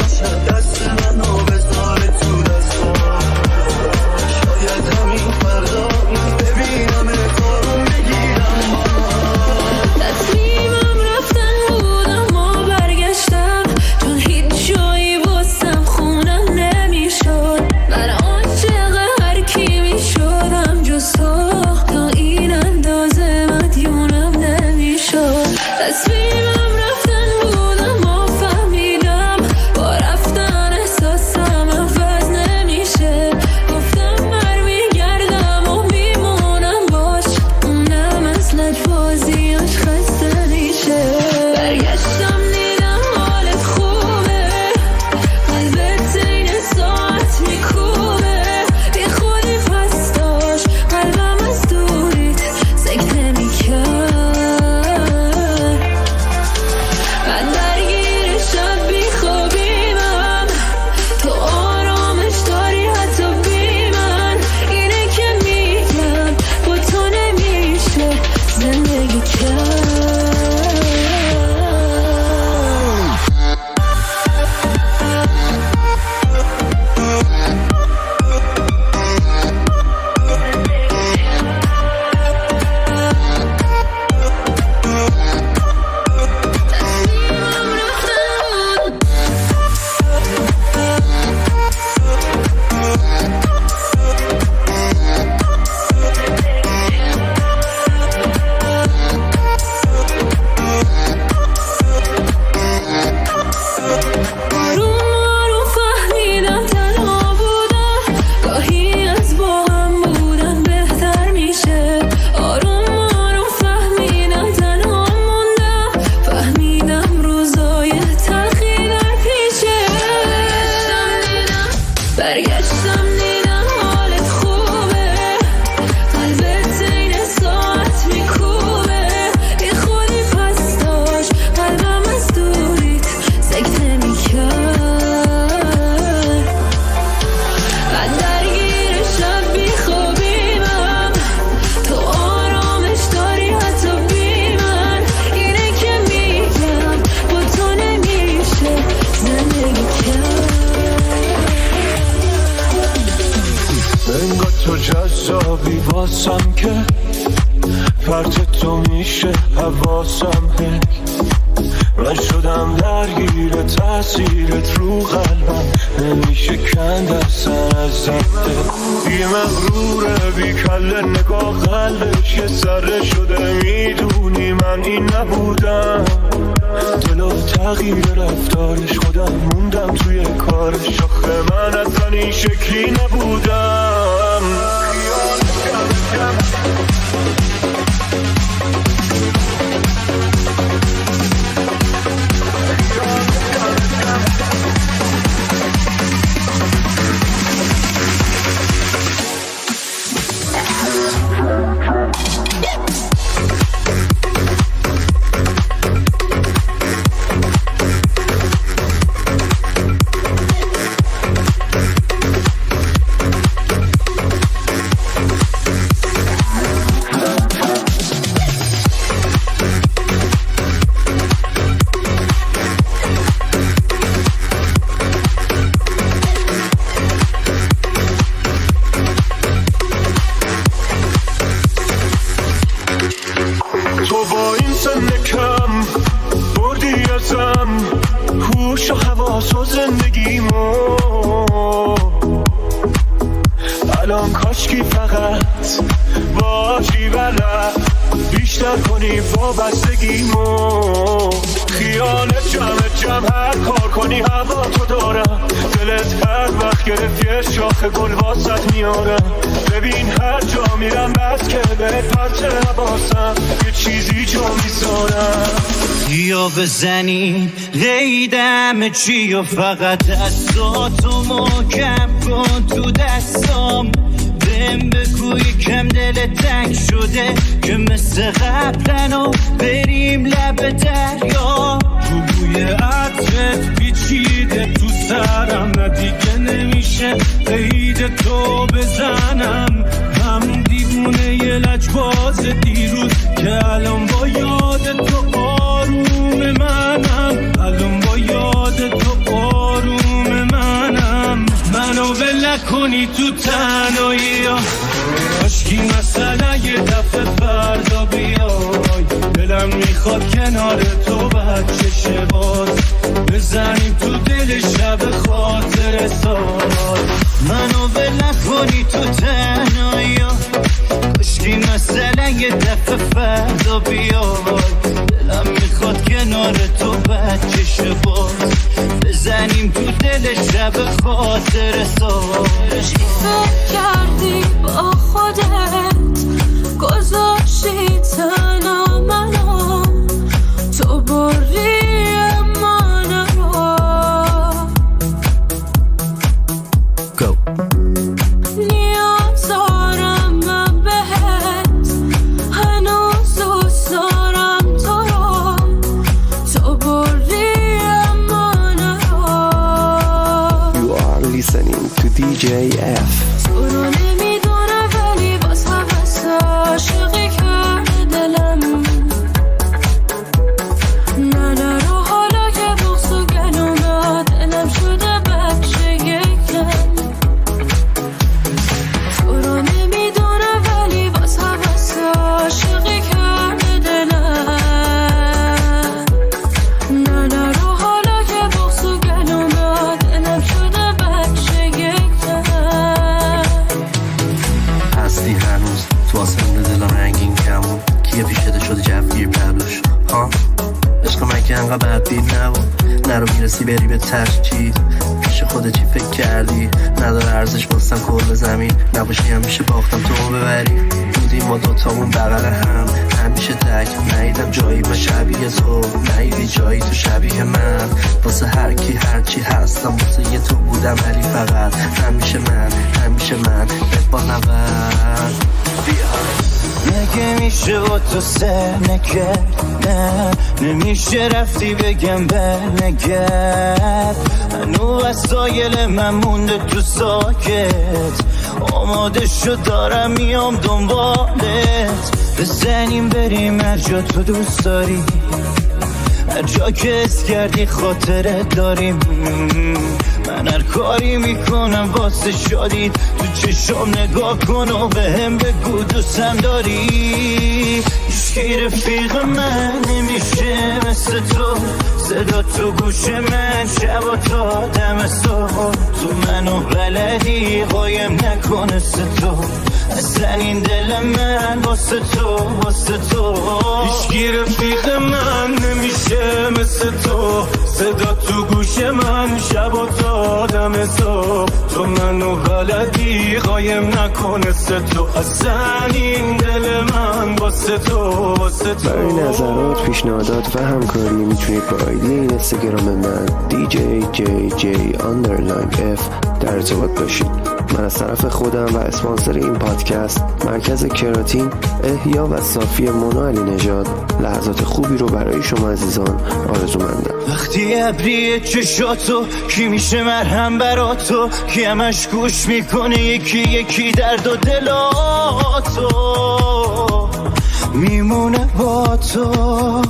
Speaker 8: دست منو بذاره تو دستام شاید همین فردا ببینم اتارون بگیرم باز
Speaker 10: تصمیمم رفتن بود اما برگشتم چون هیچ جایی واسم خونم نمیشد من عاشق هر کی میشدم جز تو تا این اندازه مدیونم نمیشد تصمیمم رفتن بود اما فهمیدم با رفتن احساسم عوض نمیشه گفتم برمیگردم و میمونم باش اونم از لجبازیاش خسته میشه برگشتم دیدم حالت خوبه قلبت این ساعت میکوبه بی خودی پس داشت قلبم از دوریت سکته میکرد من درگیر شب بی خوابیمم تو آرامش داری حتی بی من اینه که میگم با تو نمیشه زندگی کرد آروم آروم فهمیدم تنها بودم گاهی از با هم بودن بهتر میشه آروم آروم فهمیدم تنها موندم فهمیدم روزای تلخی در پیشه برگشتم دیدم حالت خوبه قلبت این ساعت میکوبه بی خودی پس داشت قلبم از دوریت سکته میکرد من درگیر شب بی خوابیمم تو آرامش داری حتی بی من اینه که میگم با تو نمیشه زندگی کرد
Speaker 8: انگار تو جذابی واسم که فرد تو میشه حواسم هک من شدم درگیر تاثیرت رو قلبم نمیشه کند اصلا از دل یه مغروره بی کله نگاه قلبش یه ذره شده میدونی من این نبودم دل و تغییر رفتارش خودم موندم توی کارش آخه من اصلا این شکلی نبودم تو با این سن کم بردی ازم هوش و حواس و زندگیمو الان کاشکی فقط باشی بلد
Speaker 6: بیشتر کنی وابستگیمو خیالت جمع هر کار کنی هوا تو دارم دلت هر وقت گرفتی شاخ گل واسط میارم ببین هر جا میرم بس که بهت پرچه حواسم یه چیزی جا میذارم
Speaker 16: یا بزنی قیدم چی و فقط دستاتو محکم کن تو دستام بهم بگو یکم دل تنگ شده که مثل قبلنو بریم لب دریا
Speaker 6: رو بوی عطرت پیچیده تو سرم نه دیگه نمیشه قید تو بزنم همون دیوونه یه لجباز دیروز که الان با یاد تو آروم منم الان با یاد تو آروم منم منو ول کنی تو تنهایی عشقی مثلا یه دفعه فردا بیای دلم میخواد کنار تو بچه شباز بزنیم تو دل شب خاطر ساز
Speaker 16: منو ول کنی تو تنهایی عشقی مثلا یه دفعه فردا بیای دلم میخواد کنار تو بچه شباز بزنیم تو دل شب خاطر ساز
Speaker 10: فکر کردی با خودت گذاشتی تنها منو تو بری من رو نیاز دارم من بهت هنوز دوست دارم تو رو تو بری من رو
Speaker 15: You are listening to DJ F.
Speaker 10: تو رو نمیدونم ولی باز حوث عاشقی کرده دلم نه رو حالا که بغض و گلومه دلم شده بخش یکم تو رو نمیدونم ولی باز حوث عاشقی کرده دلم نه رو حالا که بغض و گلومه دلم شده بخش یکم
Speaker 17: هستی هنوز تو آسمون دلم رنگین کمون کیه پیشده شده جفگیر پبلش ها عشق من که انقدر بدبین نبود نرو میرسی بری به تشکیل پیش خودت چی فکر کردی نداره ارزش باستم کل زمین نباشی همیشه باختم تو ببری بودیم ما دوتامون بغل هم همیشه تک نیدم جایی با شبیه تو نیدی جایی تو شبیه من واسه هر کی هرچی هستم واسه یه تو بودم ولی فقط همیشه من بهت با نبرد
Speaker 16: مگه میشه با تو سر نکرد نه نمیشه رفتی بگم برنگرد هنو وسایل من مونده تو ساکت آماده شد دارم میام دنبالت بزنیم بریم هر جا تو دوست داری هر جا که اس کردی خاطرت داریم من هر کاری میکنم واسه شادی تو چشم نگاه کن و بهم بگو دوستم داری هیچکی رفیق من نمیشه مثل تو صدا تو گوش من شب و تا دم صبح تو منو بلدی قایم نکنه تو اصلا این دل من واسه تو هیچکی رفیق من نمیشه مثل تو صدا تو گوش من شب و تا دم صبح تو منو بلدی قایم نکنه تو اصلا این دل من واسه تو
Speaker 15: برای نظرات پیشنهادات و همکاری میتونید با آیدی این اینستاگرام من DJJJ_F در ارتباط باشید. من از طرف خودم و اسپانسر این پادکست مرکز کراتین احیا و صافی مونا علی نژاد لحظات خوبی رو برای شما عزیزان آرزومندم.
Speaker 16: وقتی ابری چشاتو کی میشه مرهم براتو کی همش گوش میکنه یکی درد و دلاتو میمونه با تو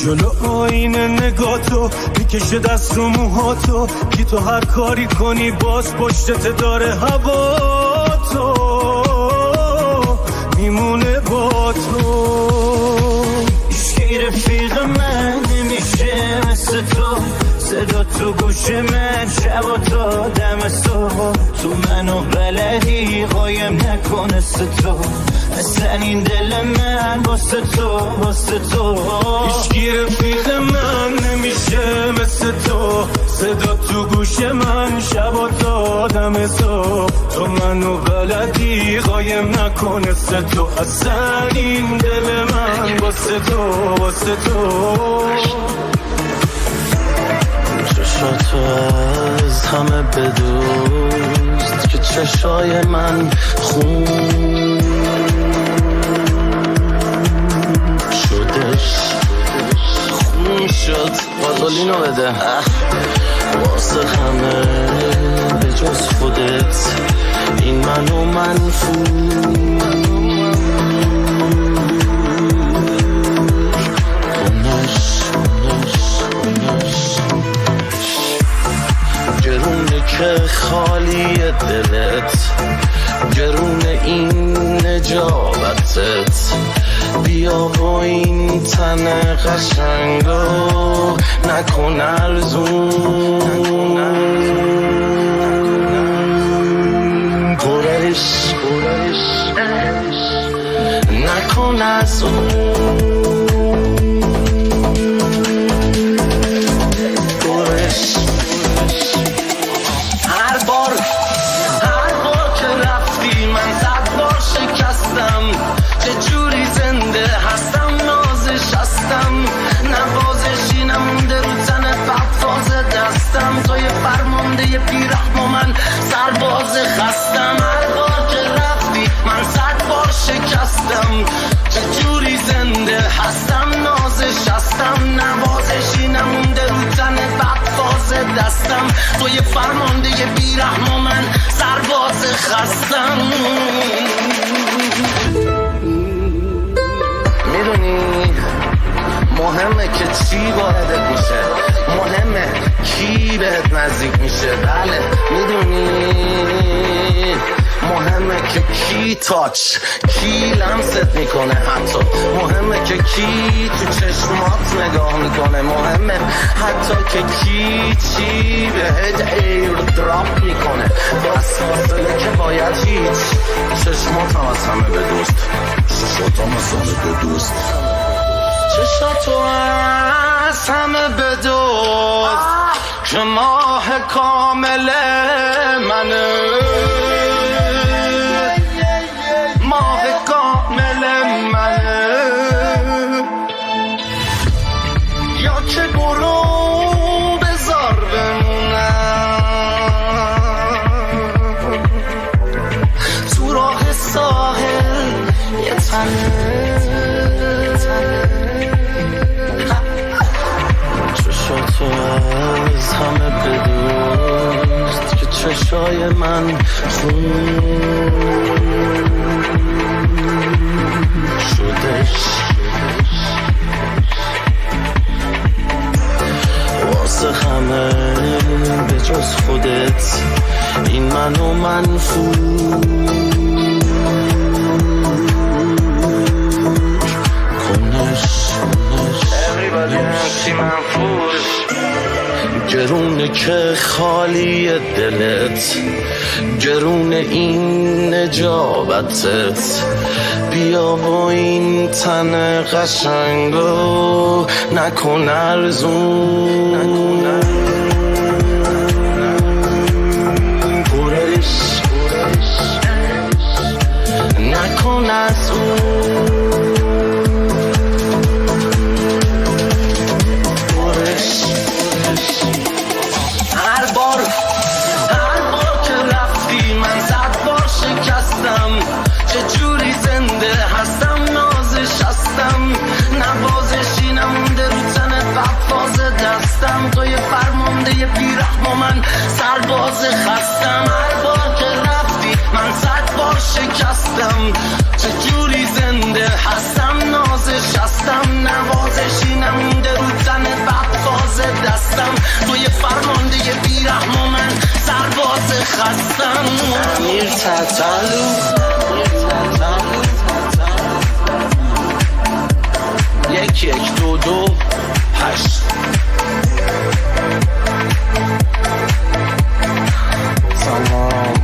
Speaker 6: جلو آینه نگاتو میکشه دست رو موهاتو کی تو هر کاری کنی باز پشتت داره هوا تو میمونه با تو
Speaker 16: هیچکی رفیق من نمیشه مثل تو صدا تو گوش من شب و تا دم صبح تو تو منو بلدی قایم نکنه تو مثل این دل من واسه تو هیچگی رفیق من نمیشه مثل تو صدا تو گوش من شبا تا آدم صبح تو منو بلدی قایم نکنه تو اصلا این دل من واسه تو چشاتو از همه بدوست که چشای من خون شد بازولینو بده واسه همه به جز خودت این منو منفور گرونه که خالی دلت گرونه این نجابتت بیا با این تن قشنگو نکن ارزون پرش نکن ارزون هر بار که رفتی من 100 بار شکستم چه جوری زنده هستم نازش هستم نوازشی نمونده رو تنت فاز دستم تو یه فرمانده یه بیرحم و من سرباز خستم هر بار که رفتی من 100 بار شکستم چه جوری زنده هستم نازش هستم نوازشی نمونده رو تنت فاز دستم تو یه فرمانده یه بیرحم و من سرباز خستم میدونی مهمه که چی واردت میشه مهمه کی بهت نزدیک میشه بله میدونی مهمه که کی تاچ کی لمست میکنه حتی مهمه که کی تو چشمات نگاه میکنه مهمه حتی که کی چی بهت ایر دراپ میکنه بس فاصله که باید هیچ چشمات هم از همه به دوست چشمات هم از همه به دوست چشماتو از همه به دوست که ماه کامل منه ماه کامل منه یا که برو بذار بمونم تو راه ساحل یه تنه چشاتو از همه بدوست که چشای من خون شدش واسه همه به جز خودت این منو منفور کنش گرونه که خالی دلت گرونه این نجابتت بیا با این تن قشنگو نکن ارزون پرش نکن ارزون هر بار که رفتی من 100 بار شکستم چه جوری زنده هستم نازش هستم نوازشی نمونده رو تنت فاز دستم تو یه فرمانده یه بیرحم و من سرباز خستم هر بار که رفتی من 100 بار شکستم چه جوری زنده هستم نازش هستم نوازشی نمونده رو تنت فاز دستم تو یه فرمانده یه بیرحم و من سرباز خستم میر تتلو 1 1 2 2 8 سلام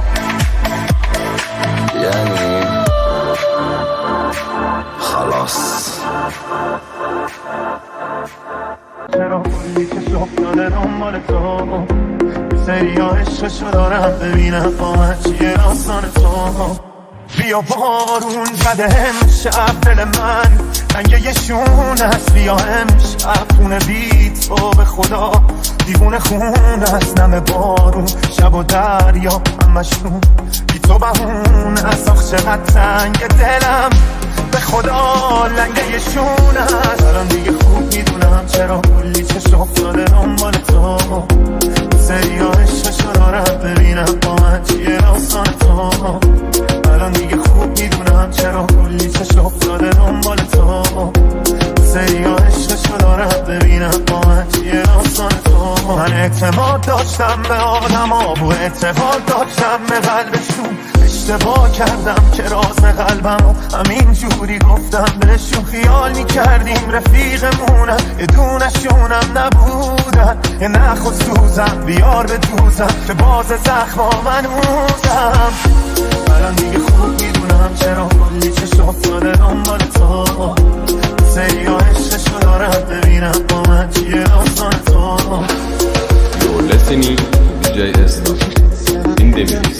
Speaker 4: عشقشو دارم ببینم با من چیه داستان تو. بیا بارون زده امشب دل من رنگ یه شون است، بیا امشب خونه بی تو به خدا دیوونه خون است، نم بارون شب و دریا همشون بی تو بهون است. آخ چقدر تنگ دلم به خدا لنگه یه شون است. الان دیگه خوب میدونم چرا کلی چشم افتاده دنبال تو. سریا عشقشو دارم ببینم با من چیه داستان تو. الان دیگه خوب میدونم چرا کلی چشم افتاده دنبال تو. سریا عشقشو دارم ببینم با من چیه داستان تو. من اعتماد داشتم به آدم ها و اعتماد داشتم به قلبشون، اشتباه کردم که راز قلبم همین جوری گفتم بهشون. خیال میکردیم رفیقمونم یه دونشونم نبودن، یه نخ و سوزم بیار به دوزم که باز زخما من موزم. الان دیگه خوب میدونم چرا کلی چشم افتاده دنبال تو. سریا عشقشو دارم ببینم با من چیه داستان تو.
Speaker 11: You're listening to DJ Esla in the mix.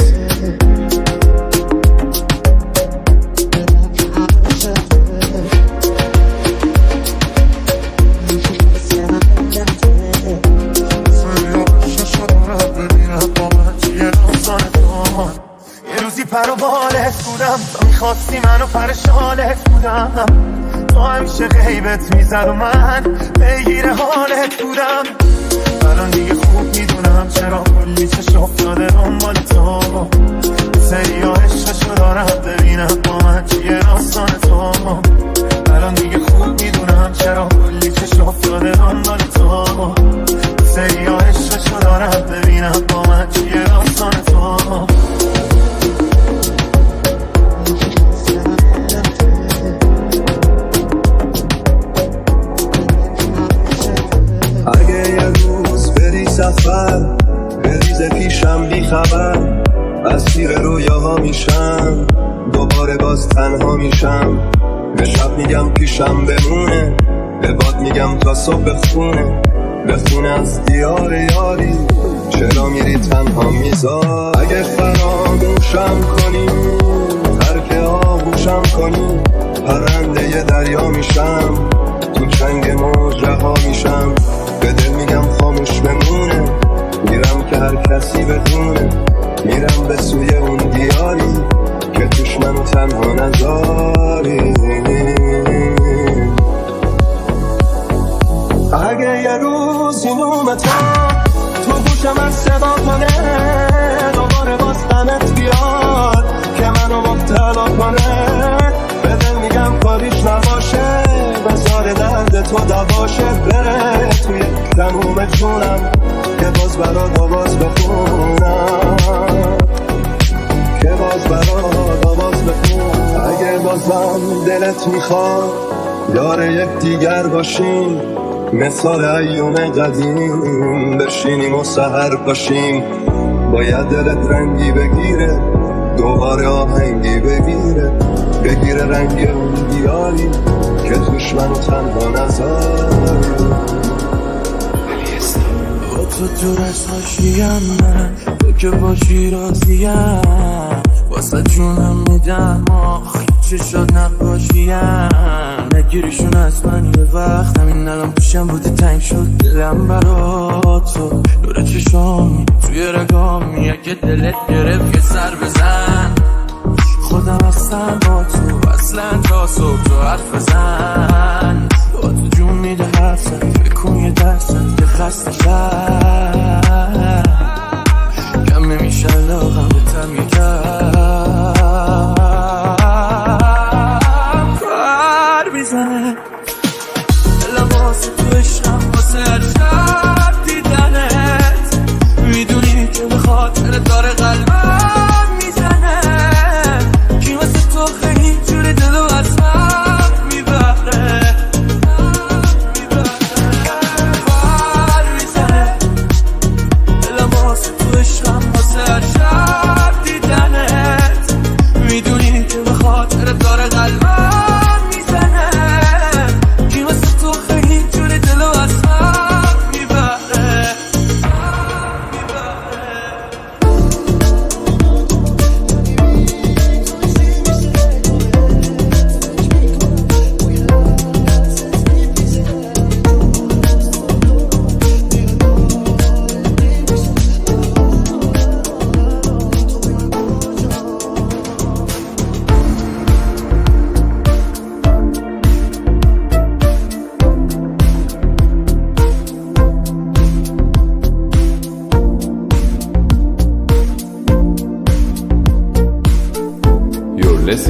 Speaker 4: پر و بالت بودم تو میخواستی منو پرشالت بودم، تو همیشه غیبت میزد و من بگیر حالت بودم. الان دیگه خوب میدونم چرا کلی چشم افتاده دنبال تو. سریا عشقشو دارم ببینم با من چیه داستان تو. الان دیگه خوب میدونم چرا کلی چشم افتاده دنبال تو. سریا عشقشو دارم ببینم با من چیه داستان تو.
Speaker 18: اگه یه روز بری سفر بریز پیشم بی خبر، اسیر رویاها میشم دوباره باز تنها میشم. به شب میگم پیشم بمونه، به باد میگم تا صبح بخونه از دیار یاری، چرا میری تنها میذار. اگه فراموشم کنی ترک آغوشم کنی، پرنده ی دریا میشم تو چنگ موج رها میشم. به دل میگم خاموش بمونه، میرم که هر کسی بدونه، میرم به سوی اون دیاری که توش منو تنها نذاری. اگه یه روز این اومتم تو گوشم از صدا کنه، دوباره باز غمت بیاد که منو مبتلا کنه. به دل میگم کاریش نباشه، بذار درد تو دواشه، بره توی تموم جونم که باز برات آواز بخونم، که باز برات آواز بخونم. اگه بازم دلت میخواد یار یک دیگر باشیم، مثال ایوم قدیم بشینیم و سحر باشیم. باید دلت رنگی بگیره، دوباره آهنگی بگیره رنگ اون دیاری که توش منو تنها نذاری.
Speaker 14: با تو رساشیم من، تو که باشی راضیم، واسه جونم میدم آخ چه شد نقاشیم. نگیریشون از من یه وقت، همین الان پیشم بودی تنگ شد دلم برا تو. دور چشامی توی رگامی، اگه دلت گرفت یه سر بزن. خودم هستم با تو اصلا تا صبح تو حرف بزن. با تو جون میده حرفم، بکن یه درسم که خسته شد، کم نمیشه لاغم به تم یه کم کار میزنه. دلم واسه تو عشقم، واسه هر شب دیدنت، میدونی که به خاطر داره قلبم میزنه. کی واسه تو خیلی جوری دلو از هم میبره، کار میزنه. دلم واسه تو عشقم، واسه هر شب دیدنت، میدونی که به خاطر داره قلبم میزنه. کی واسه تو خیلی جوری دلو از هم میبره.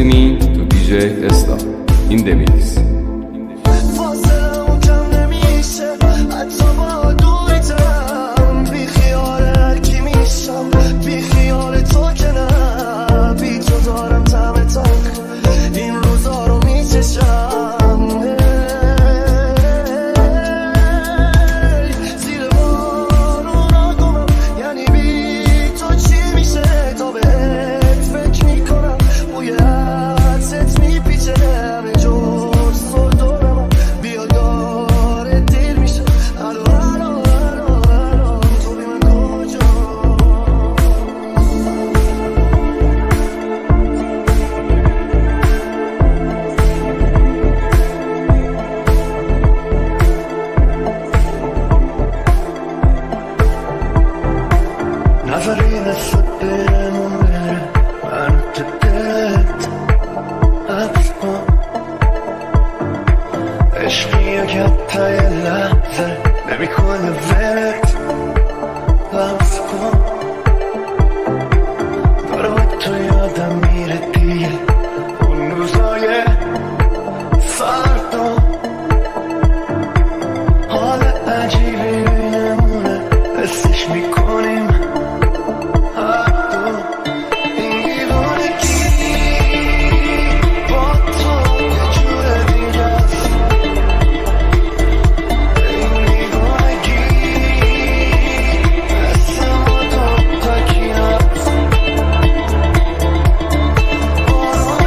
Speaker 11: listening to DJ Esla in the mix.
Speaker 18: فاصله کم نمیشه حتی با دویتم بی خیال کی میشم بی خیال تو که نه بی تو دارم طعم تلخ این روزا رو میچشم زیر بارونا گمم یعنی بی تو چی میشه تا بهت فکر میکنم بوی عطرت میپیچه همه جز تو دورم بیا داره دیر میشه الو الو الو الو تو بی من کجا نظری نسبت بهمون بره من تو دلت عطف کن عشقی که حتی یه لحظه نمیکنه ولت لمس کن داره با تو یادم میره دیگه اون روزای فردا حال عجیبی بینمونه حسش میکنیم هر دو این دیوانگی با تو یه جور دیگه است این دیوانگی مثل ما تو تکی هست باران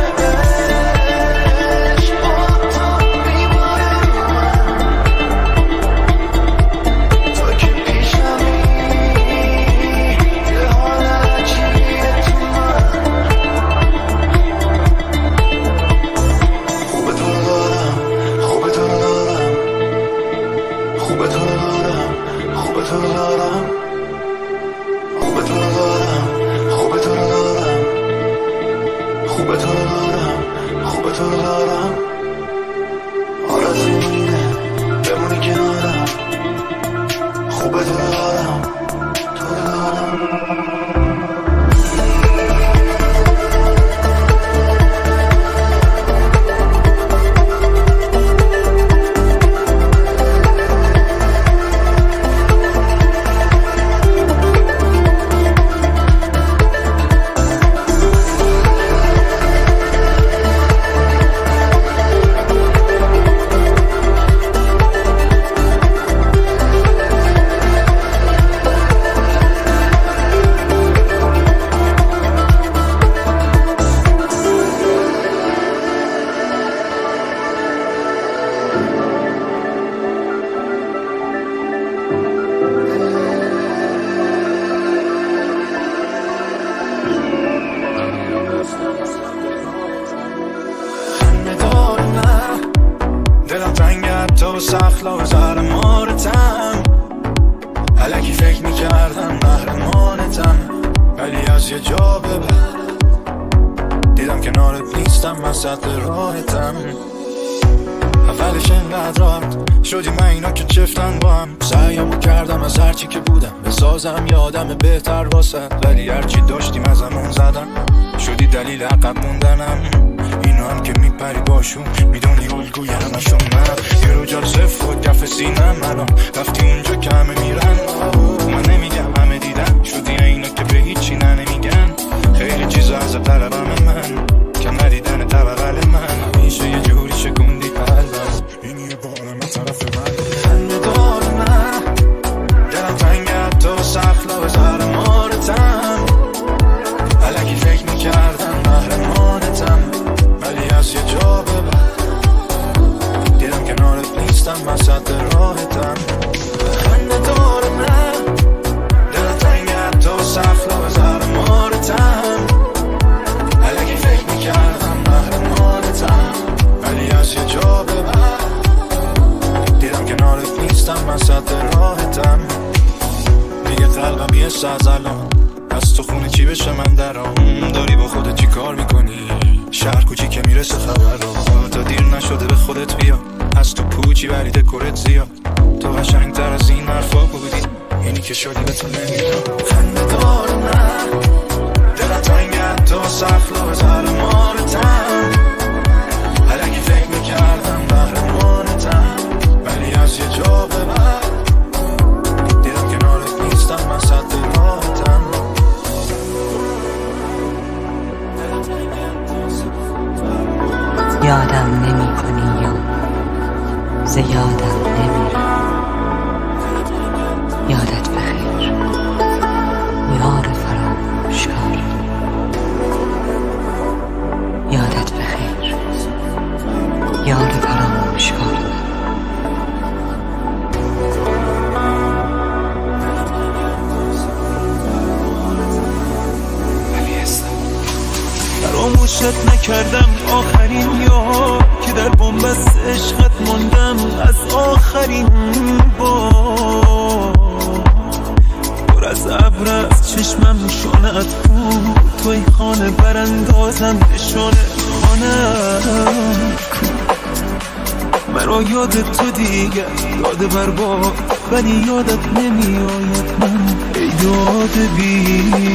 Speaker 18: عشق با تو میباره رو من تو که پیشمی یه حال عجیبیه تو من خوبه تو رو دارم خوبه تو رو دارم خوبه تو رو دارم خوبه تو رو دارم خوبه تو رو دارم خوبه تو رو دارم خوبه تو رو دارم خوبه تو رو دارم آرزوم اینه بمونی کنارم خوبه تو رو دارم تو رو دارم دلم تنگ تو سخلا و زرمارتم الکی فکر میکردم محرمانتم ولی از یه جا به بعد دیدم کنارت نیستم وسط راهتم اولش اینقدر راحت شدیم من اینا که چفتن با هم سعیمو کردم از هرچی که بودم بسازم یه آدم بهتر واسه ولی هرچی داشتیم ازمون زدن شدی دلیل عقب موندنم اینا هم که میپری باشون میدونی الگوی همشون من یه رو جال صفر و کف سینم الان رفتی اونجا که همه میرن من نمیگم همه دیدن شدی اینا که به هیچی نمیگن خیلی چیزا از طلبم من که ندیدن طبقل من همیشه یه جوری شکوندی قلبم این یه بارم طرف من خنده دار من دلم تنگ تو سخلا و زرمارتم الکی فکر میکردم محرمانتم ولی از یه جا به بعد دیدم کنارت نیستم وسط راهتم خنده دار من دلم تنگ تو سخلا و زرمارتم الکی فکر میکردم محرمانتم ولی از یه جا به بعد دیدم کنارت نیستم وسط راهتم میگه قلبم یه ساز الان از تو خونه چی بشه من درام داری با خودت چی کار میکنی شهر کوچی که میرسه خبر رو تا دیر نشده به خودت بیا از تو پوچی ولی دکورت زیاد تو قشنگ تر از این حرفا بودی اینی که شدی به تو نمیدونم خنده دار من دلم تنگ تو
Speaker 6: تو اخلاق ظلمانتم الکی فکر میکردم قهرمانتم ولی از یه جا به بعد دیدم کنارت نیستم من صد راحتم
Speaker 19: یادم نمی کنی یا زیادم نمیرم یادت بخیر یار فراموشکار یادت بخیر یار فراموشکار
Speaker 5: فراموشت نکردم آخرین یار که در بنبست عشقت ماندم از آخرین بار پر از ابر از چشمم نشانت بود توی خانه براندازم نشانه خانه مرا یاد تو دیگر یاد برباد ولی یادت نمی آید من ای یاد بیدار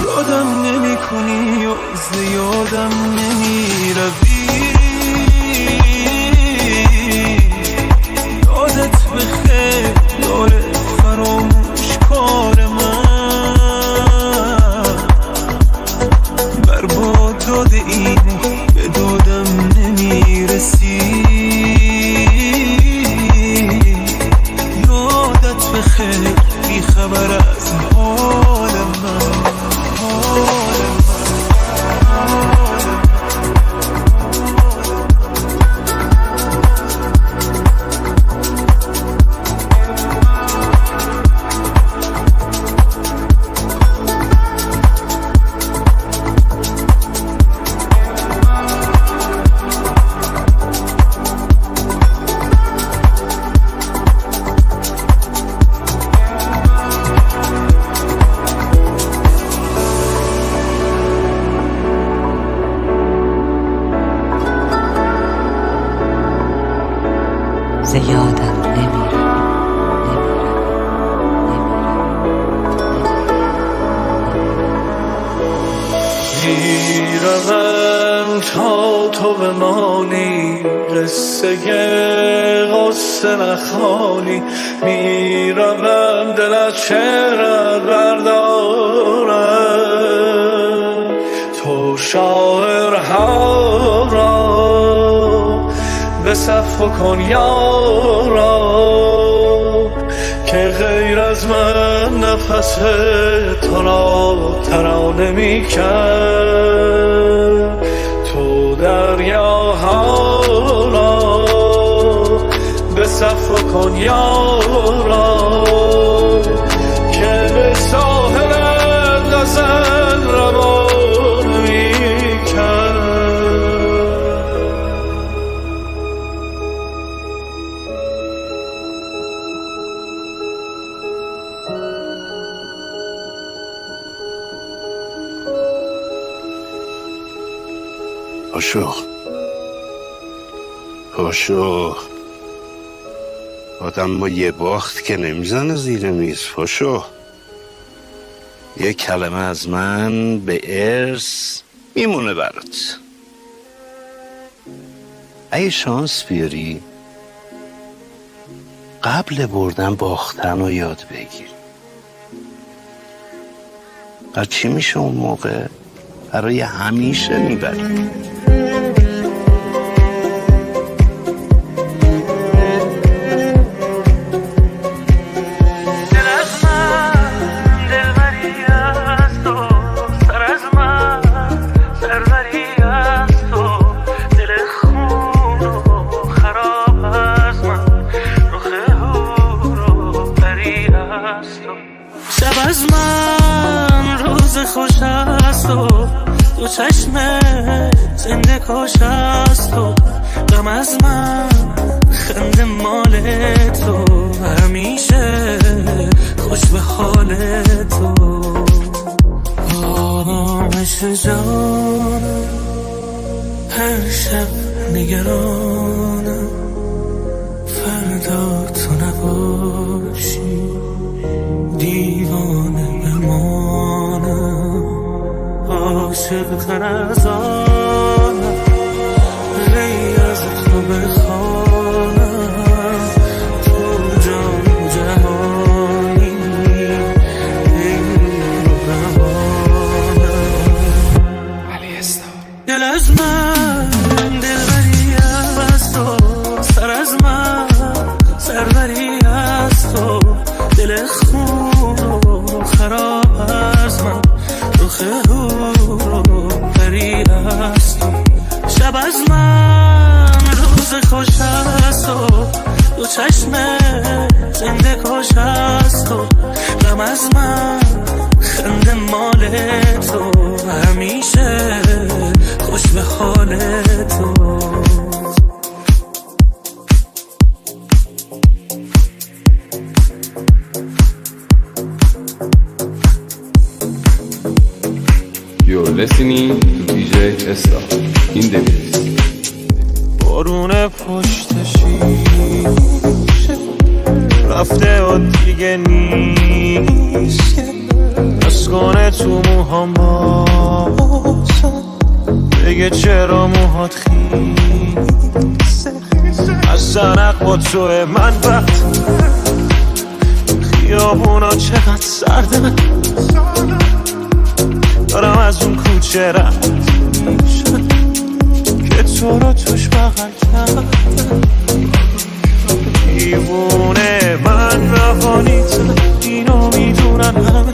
Speaker 5: یادم نمی کنی و زیادم نمی روی یادت بخیر یار فراموشکار من برباد داده اینه به دادم نمی رسی یادت بخیر بی خبر از حال من
Speaker 19: زیادم نمیرم
Speaker 8: میروم تا تو بمانی قصه غصه نخوانی میروم دل از چهرت بردارم تو شاعرها را به صف کن یارا که غیر از من نفس تو را ترانه می کرد تو دریاها را به صف کن یارا که به ساحل غزل روان می کرد
Speaker 20: پاشو آدم با یه باخت که نمیزنه زیر میز پاشو یه کلمه از من به ارث میمونه برات اگه شانس بیاری قبل بردن باختن رو یاد بگیر هر چی میشه اون موقع برای همیشه میبری
Speaker 5: شب از من روز خوش است و تو چشم زنده کاش است و غم از من خنده مال تو همیشه خوش به حال تو آرامش جانم هر شب نگرانم فردا تو نباشی دیوانه عاشقتر از آنم ای از تو بخوانم تو جان جهانی این رو روانم علی استار دل از من دلبری از تو سر از من سروری از تو دل خون و خراب از من روخ رو پری از تو شب از من روز خوش از تو دو چشم زنده کش از تو غم از من خنده مال تو همیشه خوش به حال تو
Speaker 11: You're listening to DJ Esta in the mix.
Speaker 5: بارون پشت شیشه رفته و دیگه نیست از کنه تو موهام باشم بگه چرا موهات خیسه از زنق با توه من وقت خیابونا چقدر سرده دارم از اون کوچه رد میشم که تو رو توش بغل کردم دیوونه من روانیتم اینو میدونن همه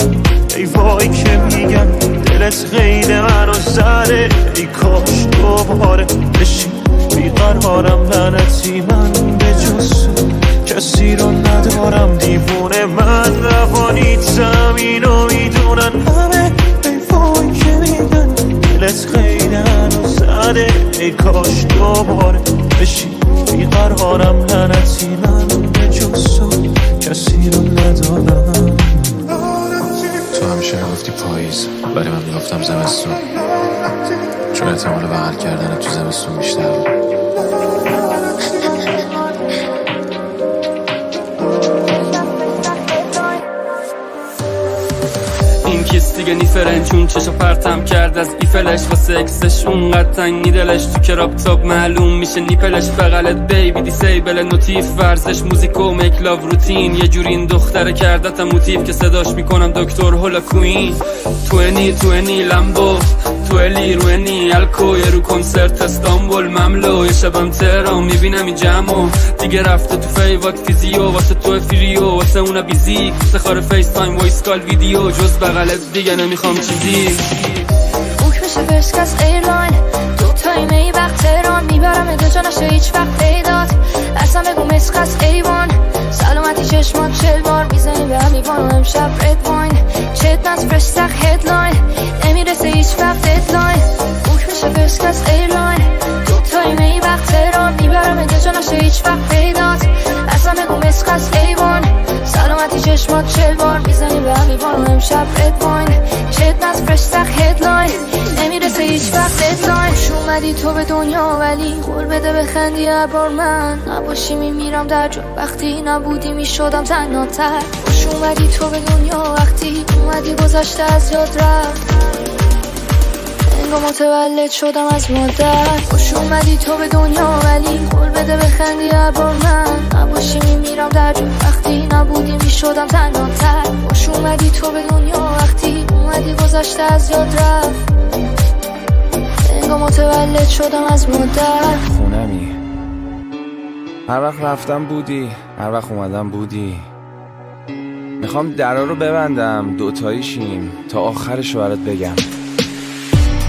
Speaker 5: ای وای که میگن دلت قید منو زده ای کاش دوباره بشین بیقرارم لعنتی من به جز کسی رو ندارم دیوونه من روانیتم اینو میدونن همه که میگن دلت خیلی هنو زده ای کاش دوباره بشی بیقرارم لعنتی من به جز تو کسی رو ندارم
Speaker 21: تو همیشه میگفتی پاییز ولی من میگفتم زمستون چون احتمال بغل کردن تو زمستون بیشتر بود
Speaker 13: کیس دیگه نیفرن چون چشا پرتم کرد از ایفلش واسه اکسش اونقدر تنگی دلش تو کراب تاب معلوم میشه نیپلش بغلت بیبی دیسیبل نوتیف ورزش موزیکو میک لاو روتین یه جوری این دختره کردتم موتیف که صداش میکنم دکتر هولا کوین توینی لمبو تولی روینی الکو یه رو کنسرت استانبول مملو یه شبم تهران میبینم این جمعو دیگه رفته تو فیوات فیزیو واسه تو فریو واسه اونا بیزی سخار فیس تایم وایس کال ویدیو جز بغلت دیگه نمیخوام چیزی
Speaker 10: بوک بشه فرسکس ایرلاین تو تایمه ای وقت تهران میبرم اگه جا نشه هیچ وقت پیدات اصلا بگو مسخص ایوان سلامتی چشمات چل بار میزنی به هم لیوان و امشب رد واین چت نز فرش سخ هدلاین نمیرسه هیچ وقت ددلاین بوک بشه فرسکس ایرلاین تو تایمه ای وقت تهران میبرم اگه جا نشه هیچ وقت پیدات اصلا بگو مسخص ایوان سلامتی چشمات چل بار میزنی به هم لیوان و امشب رد واین چت نز فرش سخ هدلاین نمیرسه هیچ وقت ددلاین خوش اومدی تو به دنیا ولی قول بده بخندی ابرار من نباشی میمیرم در جا وقتی نبودی میشدم تنها تر خوش اومدی تو به دنیا وقتی اومدی گذشته از یاد رفت انگار متولد شدم از مادر خوش اومدی تو به دنیا ولی قول بده بخندی ابرار من نباشی میمیرم در جا وقتی نبودی میشدم تنها تر خوش اومدی تو به دنیا وقتی اومدی گذشته از یاد رفت انگار متولد شدم از مادر
Speaker 12: خونمی هر وقت رفتم بودی هر وقت اومدم بودی میخوام درا رو ببندم دوتاییشیم تا آخرشو برات بگم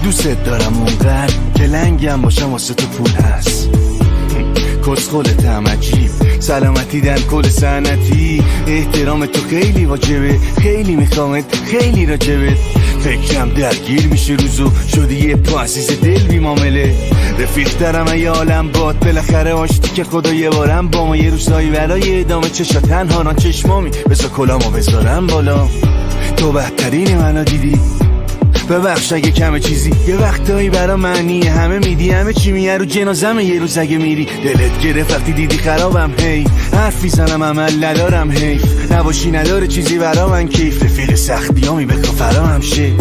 Speaker 6: دوست دارم اونقدر که لنگم باشم واسه تو پول هست کسخولتم عجیب سلامتی در کل سنتی احترام تو خیلی واجبه خیلی میخوامت خیلی راجبت فکرم درگیر میشه روزو شدی یه تو عزیز دل بی معامله رفیق دارم ای عالم باد بالاخره آشتی که خدا یه بارم با ما یه روزایی برای ادامه چشا تنها چشمامی بذار کلامو بذارم بالا تو بهترین منو دیدی ببخش اگه کمه چیزی یه وقتایی برا معنی همه میدی همه چی میه رو جنازمه یه روز اگه میری دلت گرفت وقتی دیدی خرابم هی حرف میزنم عمل ندارم حیف نباشی نداره چیزی برا من کیف رفیق سختیامی بکن فرامم شه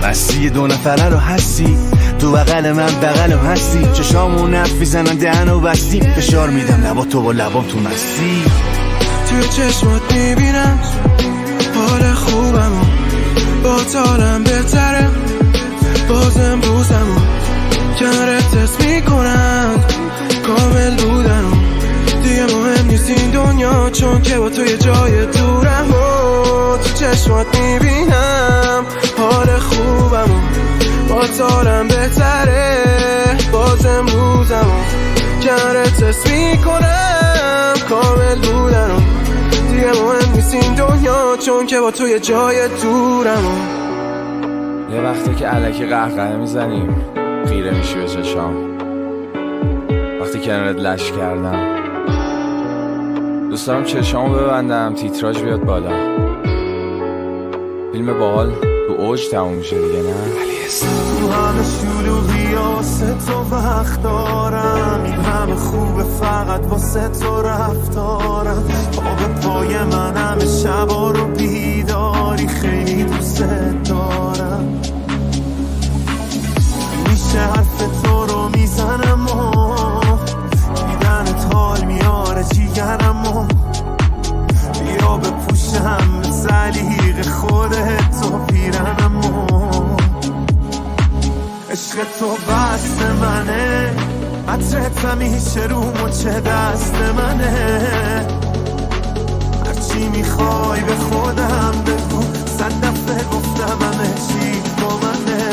Speaker 3: مستی 2 نفره رو هستی، تو بغل من بغلم هستی، چشامون حرف میزنن دهنو بستی، فشار میدم لبا تو با لبام تو مستی.
Speaker 18: توی چشمات میبینم حال خوبمو، با تالم بهتره باز امروزمو، کنارت تست میکنم کامل بودنم، دیگه مهم نیست این دنیا چون که با تو یه جای دورم. و تو چشمات میبینم حال خوبمو، با تالم بهتره باز امروزمو، کنارت تست میکنم کامل بودنم، دیگه مهم نیست این دنیا چون که با تو یه جای دورم.
Speaker 22: یه وقتی که الکی قهقه میزنیم خیره میشی به چشام، وقتی کنارت لش کردم دوست دارم چشامو ببندم تیتراژ بیاد بالا، فیلم باحال تو اوج تموم میشه دیگه نه؟
Speaker 18: تو همه شلوغی واسه تو وقت دارم، این همه خوبه فقط واسه تو رفتارم، پا پای من همه شبا رو بیداری، خیلی دوست دارم، میشه حرف تو رو میزنم و دیدنت حال میاره جیگرم، بیا بپوشم زلیق خودت و پیرنم، عشق تو بست منه، عطرت همیشه رو مچه دست منه، هرچی میخوای به خودم بگو، 100 دفعه گفتم همه چی با منه،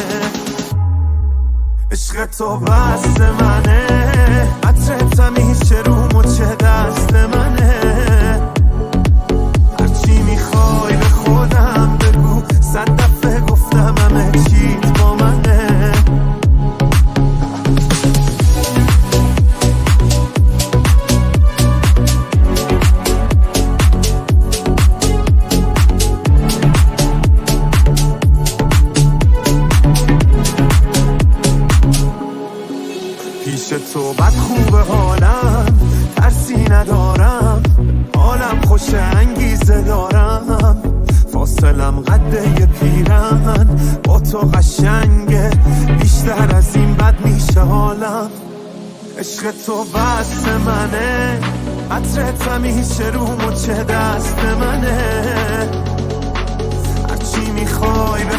Speaker 18: عشق تو بست منه، عطرت همیشه رو مچه دست منه، هرچی میخوای به خودم بگو، 100 دفعه گفتم همه چی با منه. پیش تو بد خوبه حالم، ترسی ندارم، حالم خوش انگیزه دارم، فاصلم قده پیرن، با تو قشنگه بیشتر از این بد میشه حالم، عشق تو بست منه، عطرت همیشه رو مچه دست منه، هرچی میخوای به